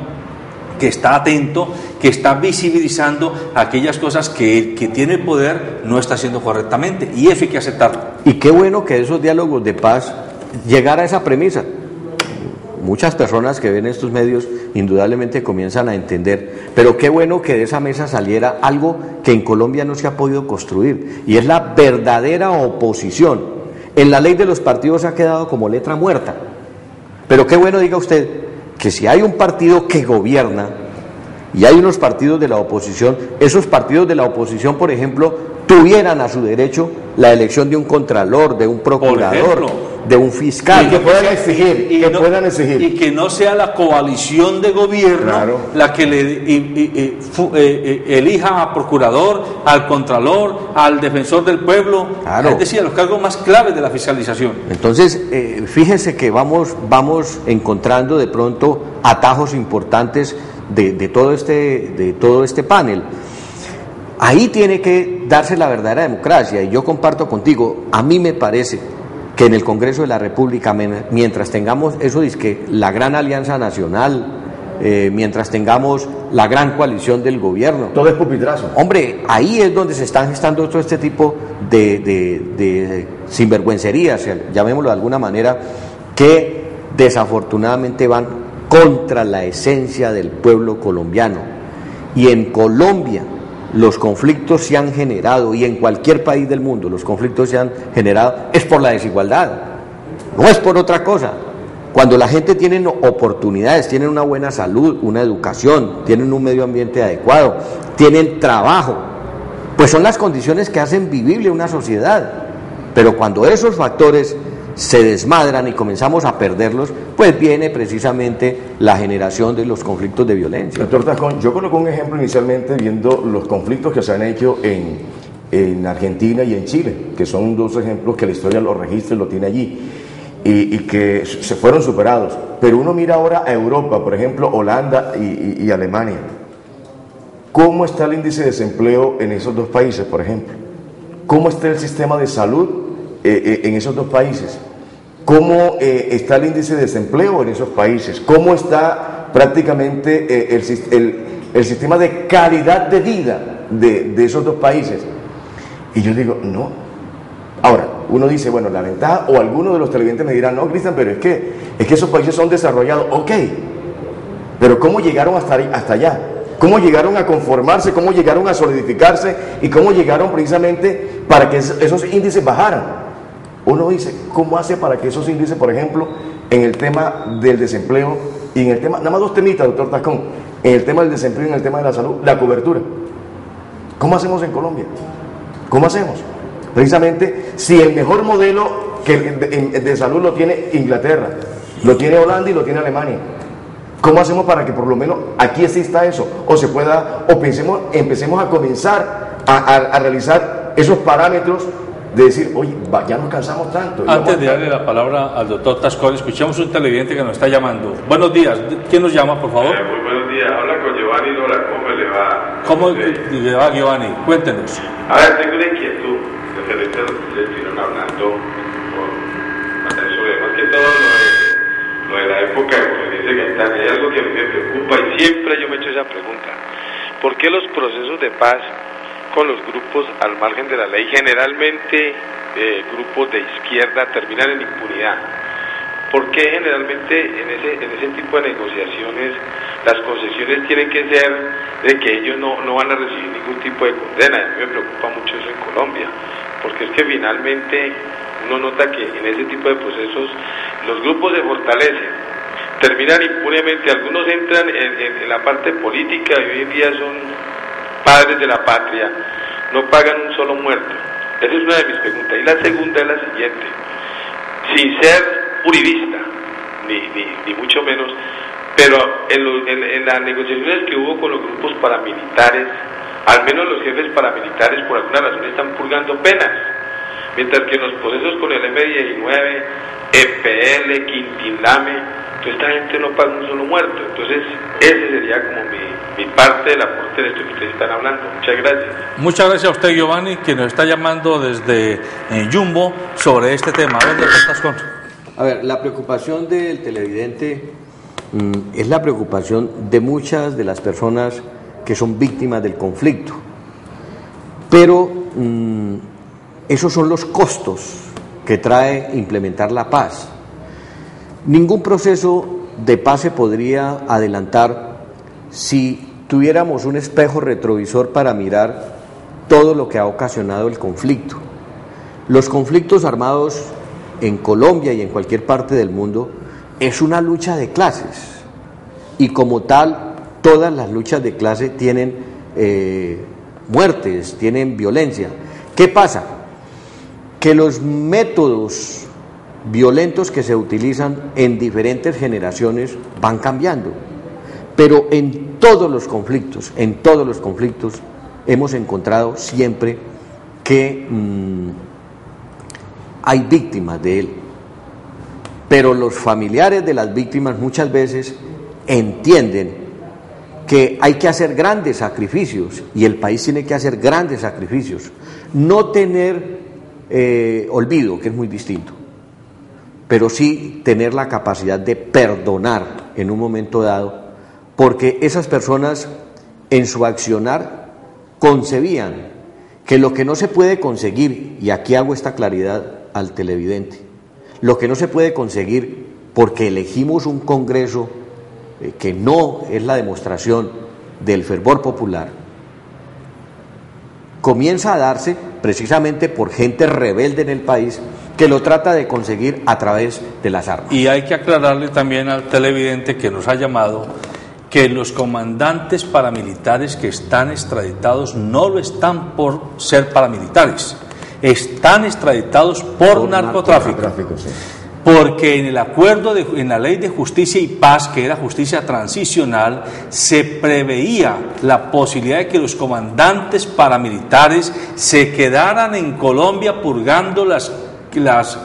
que está atento, que está visibilizando aquellas cosas que el que tiene el poder no está haciendo correctamente, y eso hay que aceptarlo. Y qué bueno que esos diálogos de paz llegara a esa premisa. Muchas personas que ven estos medios indudablemente comienzan a entender, pero qué bueno que de esa mesa saliera algo que en Colombia no se ha podido construir, y es la verdadera oposición. En la ley de los partidos ha quedado como letra muerta, pero qué bueno, diga usted, que si hay un partido que gobierna y hay unos partidos de la oposición, esos partidos de la oposición, por ejemplo, tuvieran a su derecho la elección de un contralor, de un procurador, de un fiscal. Y que puedan exigir, puedan exigir. Y que no sea la coalición de gobierno la que le elija a procurador, al contralor, al defensor del pueblo, es decir, a los cargos más claves de la fiscalización. Entonces, fíjese que vamos encontrando de pronto atajos importantes de todo este panel. Ahí tiene que darse la verdadera democracia, y yo comparto contigo, a mí me parece que en el Congreso de la República, mientras tengamos eso, que la gran alianza nacional, mientras tengamos la gran coalición del gobierno, todo es pupitrazo. Hombre, ahí es donde se están gestando todo este tipo de sinvergüencerías, llamémoslo de alguna manera, que desafortunadamente van contra la esencia del pueblo colombiano. Y en Colombia los conflictos se han generado, y en cualquier país del mundo los conflictos se han generado, es por la desigualdad, no es por otra cosa. Cuando la gente tiene oportunidades, tienen una buena salud, una educación, tienen un medio ambiente adecuado, tienen trabajo, pues son las condiciones que hacen vivible una sociedad. Pero cuando esos factores se desmadran y comenzamos a perderlos, pues viene precisamente la generación de los conflictos de violencia. Doctor Tascón, yo coloco un ejemplo inicialmente viendo los conflictos que se han hecho en Argentina y en Chile, que son dos ejemplos que la historia lo registra y lo tiene allí, y que se fueron superados. Pero uno mira ahora a Europa, por ejemplo, Holanda y Alemania. ¿Cómo está el índice de desempleo en esos dos países, por ejemplo? ¿Cómo está el sistema de salud en esos dos países? ¿Cómo está el índice de desempleo en esos países? ¿Cómo está prácticamente el sistema de calidad de vida de esos dos países? Y yo digo, no. Ahora, uno dice, bueno, la ventaja, o algunos de los televidentes me dirán, no, Cristian, pero es que esos países son desarrollados. Ok, pero ¿cómo llegaron hasta allá? ¿Cómo llegaron a conformarse? ¿Cómo llegaron a solidificarse? ¿Y cómo llegaron precisamente para que esos índices bajaran? Uno dice, ¿cómo hace para que esos índices, por ejemplo, en el tema del desempleo y en el tema, nada más dos temitas, doctor Tascón, en el tema del desempleo y en el tema de la salud, la cobertura? ¿Cómo hacemos en Colombia? ¿Cómo hacemos? Precisamente, si el mejor modelo de salud lo tiene Inglaterra, lo tiene Holanda y lo tiene Alemania, ¿cómo hacemos para que por lo menos aquí exista eso? O se pueda, o empecemos a comenzar a realizar esos parámetros de decir, oye, ya nos cansamos tanto. Antes de darle la palabra al doctor Tascón, escuchamos un televidente que nos está llamando. Buenos días, ¿quién nos llama, por favor? Muy buenos días, habla con Giovanni Dora, ¿cómo le va? ¿Cómo le va, Giovanni? Cuéntenos. A ver, tengo una inquietud, referente a lo que ustedes estuvieron hablando, sobre más que todo lo de la época de José Gaitán. Hay algo que a mí me preocupa y siempre yo me he hecho esa pregunta. ¿Por qué los procesos de paz con los grupos al margen de la ley, generalmente grupos de izquierda, terminan en impunidad? ¿Por qué generalmente en ese tipo de negociaciones las concesiones tienen que ser de que ellos no van a recibir ningún tipo de condena? A mí me preocupa mucho eso en Colombia, porque es que finalmente uno nota que en ese tipo de procesos los grupos se fortalecen, terminan impunemente, algunos entran en la parte política y hoy en día son padres de la patria, no pagan un solo muerto. Esa es una de mis preguntas. Y la segunda es la siguiente: sin ser uribista, ni mucho menos, pero en las negociaciones que hubo con los grupos paramilitares, al menos los jefes paramilitares por alguna razón están purgando penas, mientras que en los procesos con el M-19, EPL, Quintilame, toda esta gente no paga un solo muerto. Entonces ese sería como mi parte del aporte de esto que ustedes están hablando. Muchas gracias. Muchas gracias a usted, Giovanni, que nos está llamando desde Jumbo sobre este tema. A ver, la preocupación del televidente es la preocupación de muchas de las personas que son víctimas del conflicto, pero esos son los costos que trae implementar la paz. Ningún proceso de paz se podría adelantar si tuviéramos un espejo retrovisor para mirar todo lo que ha ocasionado el conflicto. Los conflictos armados en Colombia y en cualquier parte del mundo es una lucha de clases, y como tal todas las luchas de clase tienen muertes, tienen violencia. ¿Qué pasa? Que los métodos violentos que se utilizan en diferentes generaciones van cambiando, pero en todos los conflictos hemos encontrado siempre que hay víctimas de él, pero los familiares de las víctimas muchas veces entienden que hay que hacer grandes sacrificios y el país tiene que hacer grandes sacrificios, no tener olvido, que es muy distinto, pero sí tener la capacidad de perdonar en un momento dado, porque esas personas en su accionar concebían que lo que no se puede conseguir, y aquí hago esta claridad al televidente, lo que no se puede conseguir porque elegimos un Congreso que no es la demostración del fervor popular, comienza a darse precisamente por gente rebelde en el país que lo trata de conseguir a través de las armas. Y hay que aclararle también al televidente que nos ha llamado que los comandantes paramilitares que están extraditados no lo están por ser paramilitares, están extraditados por narcotráfico. Sí. Porque en el acuerdo, en la Ley de Justicia y Paz, que era justicia transicional, se preveía la posibilidad de que los comandantes paramilitares se quedaran en Colombia purgando las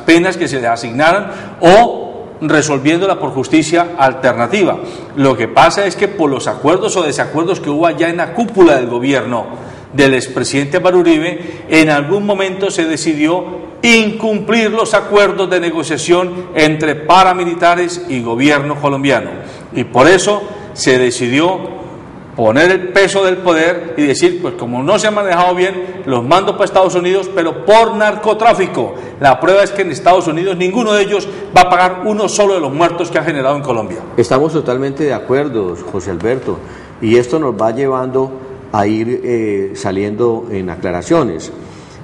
penas que se les asignaran o resolviéndola por justicia alternativa. Lo que pasa es que por los acuerdos o desacuerdos que hubo allá en la cúpula del gobierno del expresidente Álvaro Uribe, en algún momento se decidió incumplir los acuerdos de negociación entre paramilitares y gobierno colombiano. Y por eso se decidió poner el peso del poder y decir, pues como no se ha manejado bien, los mando para Estados Unidos, pero por narcotráfico. La prueba es que en Estados Unidos ninguno de ellos va a pagar uno solo de los muertos que ha generado en Colombia. Estamos totalmente de acuerdo, José Alberto, y esto nos va llevando a ir saliendo en aclaraciones.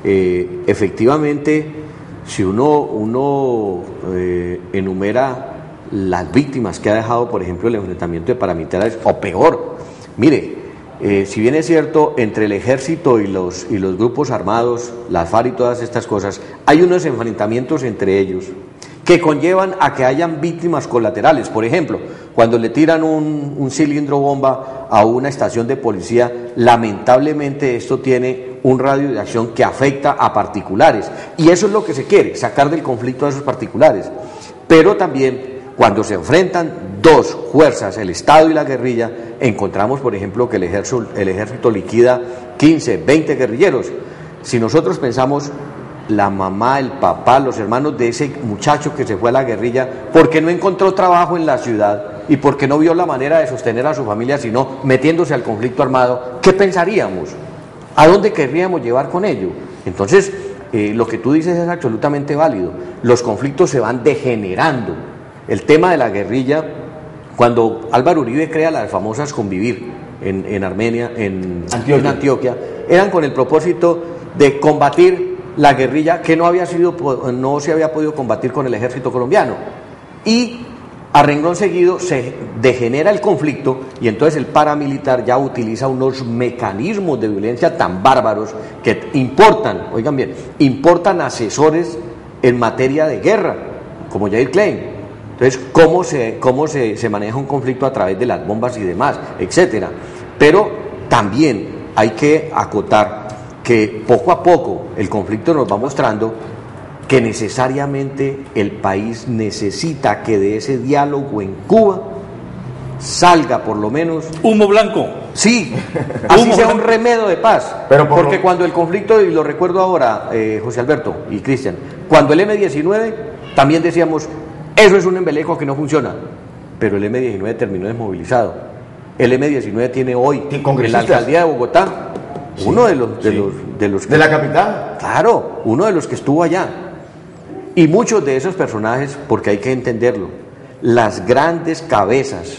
Efectivamente, si uno enumera las víctimas que ha dejado, por ejemplo, el enfrentamiento de paramilitares, o peor, mire, si bien es cierto, entre el ejército y los grupos armados, las FARC y todas estas cosas, hay unos enfrentamientos entre ellos que conllevan a que hayan víctimas colaterales. Por ejemplo, cuando le tiran un cilindro bomba a una estación de policía, lamentablemente esto tiene un radio de acción que afecta a particulares, y eso es lo que se quiere, sacar del conflicto a esos particulares. Pero también cuando se enfrentan dos fuerzas, el Estado y la guerrilla, encontramos, por ejemplo, que el ejército liquida 15, 20 guerrilleros. Si nosotros pensamos, la mamá, el papá, los hermanos de ese muchacho que se fue a la guerrilla porque no encontró trabajo en la ciudad y porque no vio la manera de sostener a su familia sino metiéndose al conflicto armado, ¿qué pensaríamos? ¿A dónde querríamos llevar con ello? Entonces, lo que tú dices es absolutamente válido. Los conflictos se van degenerando. El tema de la guerrilla, cuando Álvaro Uribe crea las famosas Convivir en Armenia, en Antioquia, eran con el propósito de combatir la guerrilla que no se había podido combatir con el ejército colombiano, y a renglón seguido se degenera el conflicto y entonces el paramilitar ya utiliza unos mecanismos de violencia tan bárbaros que importan asesores en materia de guerra, como Jair Klein. Entonces, cómo se maneja un conflicto a través de las bombas y demás, etcétera. Pero también hay que acotar que poco a poco el conflicto nos va mostrando que necesariamente el país necesita que de ese diálogo en Cuba salga por lo menos humo blanco. Sí, así sea un remedio de paz. Porque cuando el conflicto, y lo recuerdo ahora, José Alberto y Cristian, cuando el M-19, también decíamos, eso es un embeleco que no funciona, pero el M-19 terminó desmovilizado. El M-19 tiene hoy en la alcaldía de Bogotá uno de los ¿De la capital? Claro, uno de los que estuvo allá. Y muchos de esos personajes, porque hay que entenderlo, las grandes cabezas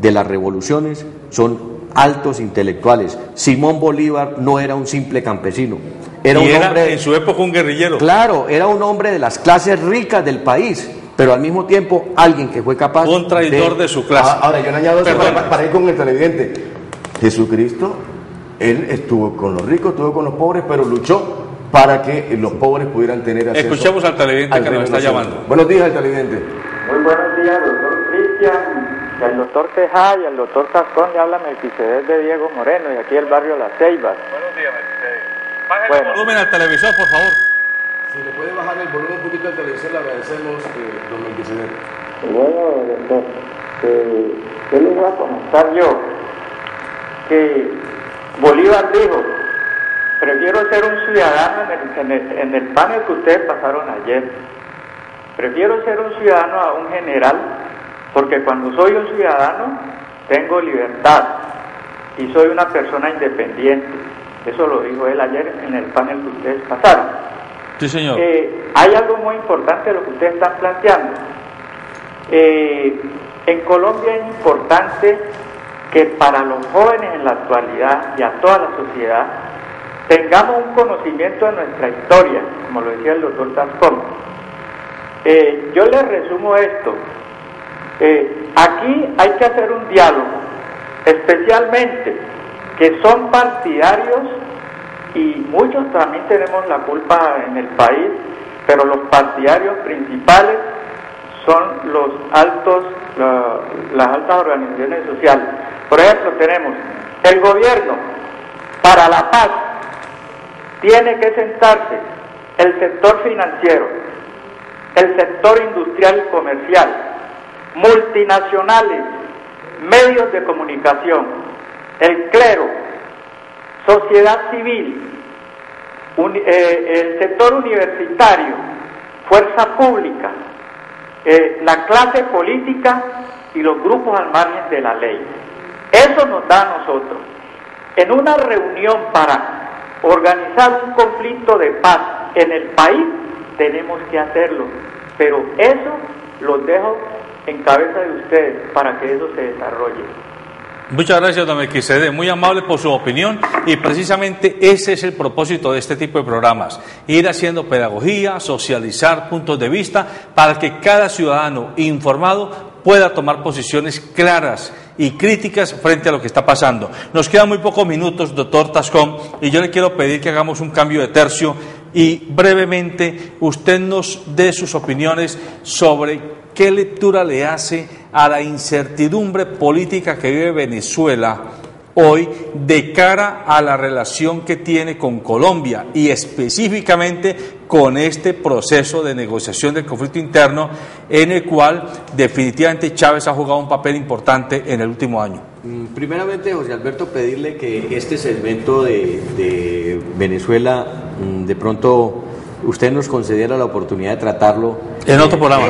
de las revoluciones son altos intelectuales. Simón Bolívar no era un simple campesino, era un hombre, en su época un guerrillero. Claro, era un hombre de las clases ricas del país, pero al mismo tiempo alguien que fue capaz un traidor de su clase. Ahora yo le añado eso para ir con el televidente. Jesucristo, él estuvo con los ricos, estuvo con los pobres, pero luchó para que los pobres pudieran tener acceso. Escuchemos al televidente que nos está llamando. Buenos días, al televidente. Muy buenos días, doctor Cristian, y al doctor Tejada y al doctor Tascón. Le habla Melquisedec de Diego Moreno, y aquí el barrio Las Ceibas. Buenos días, Melquisedec. Bájale el volumen al televisor, por favor. Si le puede bajar el volumen un poquito al televisor, le agradecemos, don Melquisedec. Bueno, doctor, ¿qué les iba a comentar yo? Que Bolívar dijo: prefiero ser un ciudadano en el panel que ustedes pasaron ayer. Prefiero ser un ciudadano a un general, porque cuando soy un ciudadano tengo libertad y soy una persona independiente. Eso lo dijo él ayer en el panel que ustedes pasaron. Sí, señor. Hay algo muy importante de lo que ustedes están planteando. En Colombia es importante que para los jóvenes en la actualidad y a toda la sociedad tengamos un conocimiento de nuestra historia, como lo decía el doctor Tascón. Yo les resumo esto. Aquí hay que hacer un diálogo, especialmente que son partidarios, y muchos también tenemos la culpa en el país, pero los partidarios principales son las altas organizaciones sociales. Por ejemplo, tenemos el gobierno. Para la paz tiene que sentarse el sector financiero, el sector industrial y comercial, multinacionales, medios de comunicación, el clero, sociedad civil, el sector universitario, fuerza pública, la clase política y los grupos al margen de la ley. Eso nos da a nosotros. En una reunión para organizar un conflicto de paz en el país, tenemos que hacerlo, pero eso los dejo en cabeza de ustedes para que eso se desarrolle. Muchas gracias, don Melquisedec, muy amable por su opinión, y precisamente ese es el propósito de este tipo de programas: ir haciendo pedagogía, socializar puntos de vista para que cada ciudadano informado pueda tomar posiciones claras y críticas frente a lo que está pasando. Nos quedan muy pocos minutos, doctor Tascón, y yo le quiero pedir que hagamos un cambio de tercio y brevemente usted nos dé sus opiniones sobre qué lectura le hace a la incertidumbre política que vive Venezuela hoy de cara a la relación que tiene con Colombia y específicamente con este proceso de negociación del conflicto interno en el cual definitivamente Chávez ha jugado un papel importante en el último año. Primeramente, José Alberto, pedirle que este segmento de Venezuela, de pronto usted nos concediera la oportunidad de tratarlo en otro programa,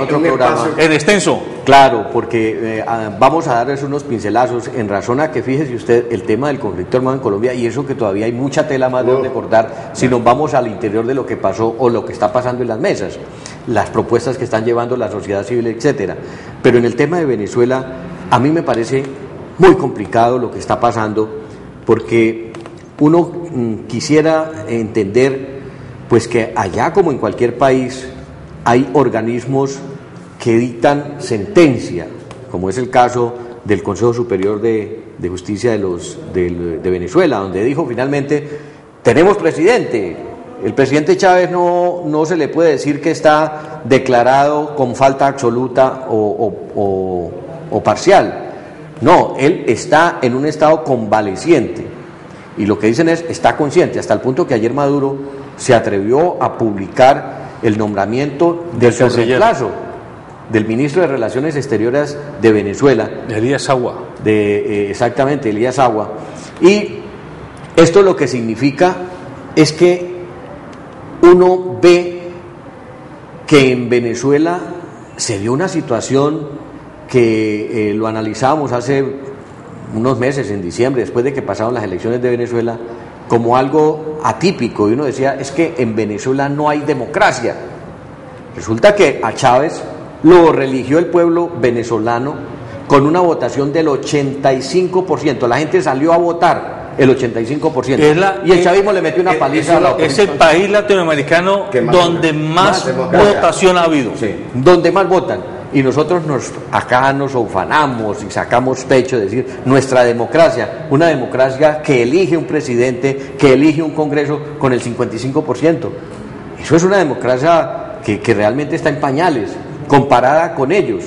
en extenso. Claro, porque vamos a darles unos pincelazos en razón a que, fíjese usted, el tema del conflicto armado en Colombia, y eso que todavía hay mucha tela más de donde cortar si nos vamos al interior de lo que pasó o lo que está pasando en las mesas, las propuestas que están llevando la sociedad civil, etcétera. Pero en el tema de Venezuela, a mí me parece muy complicado lo que está pasando, porque uno quisiera entender pues que allá, como en cualquier país, hay organismos que dictan sentencia, como es el caso del Consejo Superior de Justicia de Venezuela, donde dijo finalmente: tenemos presidente. El presidente Chávez no se le puede decir que está declarado con falta absoluta o parcial. No, él está en un estado convaleciente, y lo que dicen es: está consciente, hasta el punto que ayer Maduro se atrevió a publicar el nombramiento del reemplazo del ministro de Relaciones Exteriores de Venezuela, Elías Agua. Exactamente, Elías Agua. Y esto lo que significa es que uno ve que en Venezuela se dio una situación que lo analizábamos hace unos meses, en diciembre, después de que pasaron las elecciones de Venezuela, como algo atípico, y uno decía: es que en Venezuela no hay democracia. Resulta que a Chávez lo religió el pueblo venezolano con una votación del 85%. La gente salió a votar el 85%. Y el chavismo le metió una paliza a la oposición. Es el país latinoamericano donde más votación ha habido. Sí, donde más votan. y nosotros acá nos ufanamos y sacamos pecho de decir nuestra democracia, una democracia que elige un presidente, que elige un Congreso con el 55%. Eso es una democracia que realmente está en pañales, comparada con ellos,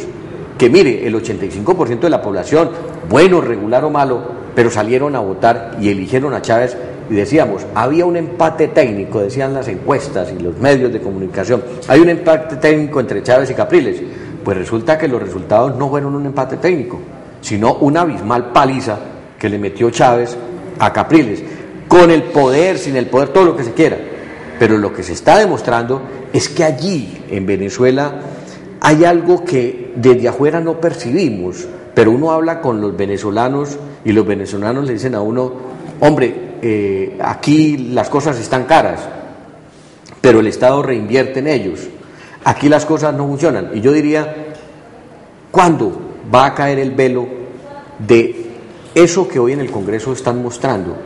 que mire, el 85% de la población, bueno, regular o malo, pero salieron a votar y eligieron a Chávez. Y decíamos, había un empate técnico, decían las encuestas y los medios de comunicación, hay un empate técnico entre Chávez y Capriles. Pues resulta que los resultados no fueron un empate técnico, sino una abismal paliza que le metió Chávez a Capriles, con el poder, sin el poder, todo lo que se quiera. Pero lo que se está demostrando es que allí, en Venezuela, hay algo que desde afuera no percibimos, pero uno habla con los venezolanos y los venezolanos le dicen a uno, hombre, aquí las cosas están caras, pero el Estado reinvierte en ellos, aquí las cosas no funcionan. Y yo diría, ¿cuándo va a caer el velo de eso que hoy en el Congreso están mostrando?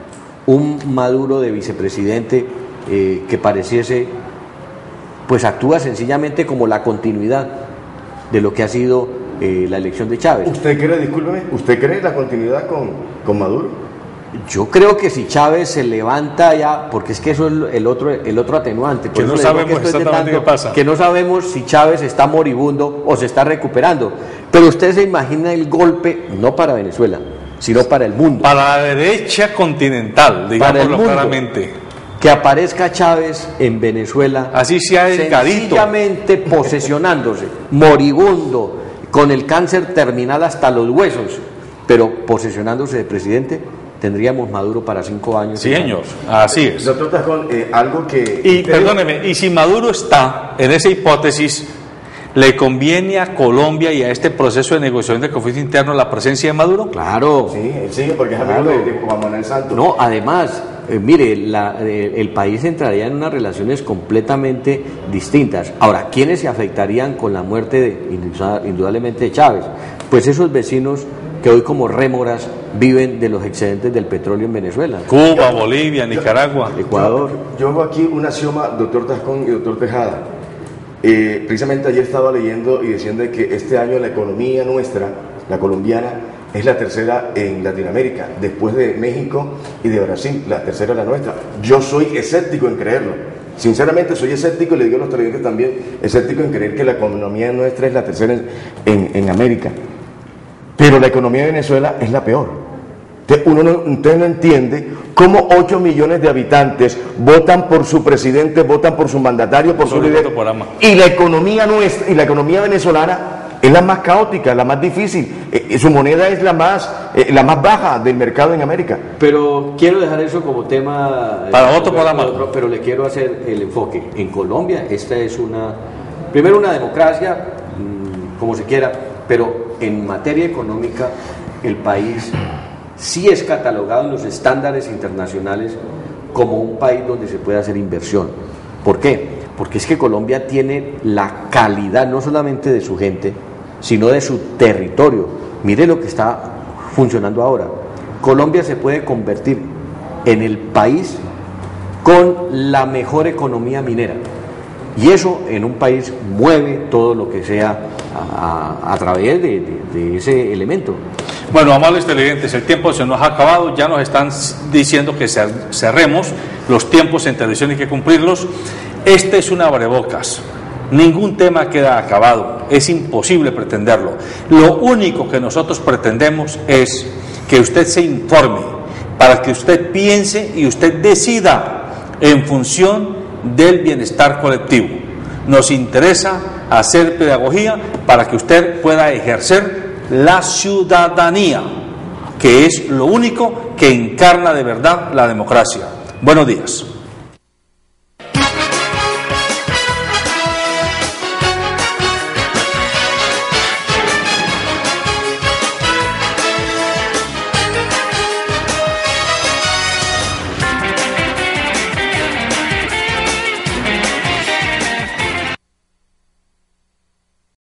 Un Maduro de vicepresidente que pareciese, pues actúa sencillamente como la continuidad de lo que ha sido la elección de Chávez. ¿Usted cree, discúlpeme, usted cree la continuidad con Maduro? Yo creo que si Chávez se levanta ya, porque es que eso es el otro atenuante, que no sabemos exactamente qué pasa, que no sabemos si Chávez está moribundo o se está recuperando, pero usted se imagina el golpe, no para Venezuela, sino para el mundo, para la derecha continental, digámoslo claramente, que aparezca Chávez en Venezuela, así sea sencillamente posesionándose, moribundo, con el cáncer terminal hasta los huesos, pero posesionándose de presidente. Tendríamos Maduro para 5 años. Sí, señor, así es. Doctor Tascón, algo que... Y perdóneme, y si Maduro está en esa hipótesis, ¿le conviene a Colombia y a este proceso de negociación de conflicto interno la presencia de Maduro? Claro. Sí, él sigue porque es amigo de Juan Manuel Santos. No, además, mire, el país entraría en unas relaciones completamente distintas. Ahora, ¿quiénes se afectarían con la muerte indudablemente de Chávez? Pues esos vecinos que hoy como rémoras viven de los excedentes del petróleo en Venezuela. Cuba, Bolivia, Nicaragua, Ecuador. Yo hago aquí un axioma, doctor Tascón y doctor Tejada. Precisamente ayer estaba leyendo y diciendo que este año la economía nuestra, la colombiana, es la tercera en Latinoamérica, después de México y de Brasil, la tercera es la nuestra. Yo soy escéptico en creerlo. Sinceramente soy escéptico y le digo a los televidentes también, escéptico en creer que la economía nuestra es la tercera en América. Pero la economía de Venezuela es la peor. Usted no entiende cómo 8 millones de habitantes votan por su presidente, votan por su mandatario, por su líder. Y la economía nuestra, y la economía venezolana es la más caótica, la más difícil. Su moneda es la más baja del mercado en América. Pero quiero dejar eso como tema para otro programa. Pero le quiero hacer el enfoque. En Colombia esta es primero una democracia, como se quiera, pero en materia económica el país sí es catalogado en los estándares internacionales como un país donde se puede hacer inversión. ¿Por qué? Porque es que Colombia tiene la calidad no solamente de su gente, sino de su territorio. Mire lo que está funcionando ahora. Colombia se puede convertir en el país con la mejor economía minera. Y eso en un país mueve todo lo que sea a través de ese elemento. Bueno, amables televidentes, el tiempo se nos ha acabado, ya nos están diciendo que cerremos, los tiempos en televisión hay que cumplirlos. Este es un abrebocas, ningún tema queda acabado, es imposible pretenderlo. Lo único que nosotros pretendemos es que usted se informe, para que usted piense y usted decida en función del bienestar colectivo. Nos interesa hacer pedagogía para que usted pueda ejercer la ciudadanía, que es lo único que encarna de verdad la democracia. Buenos días.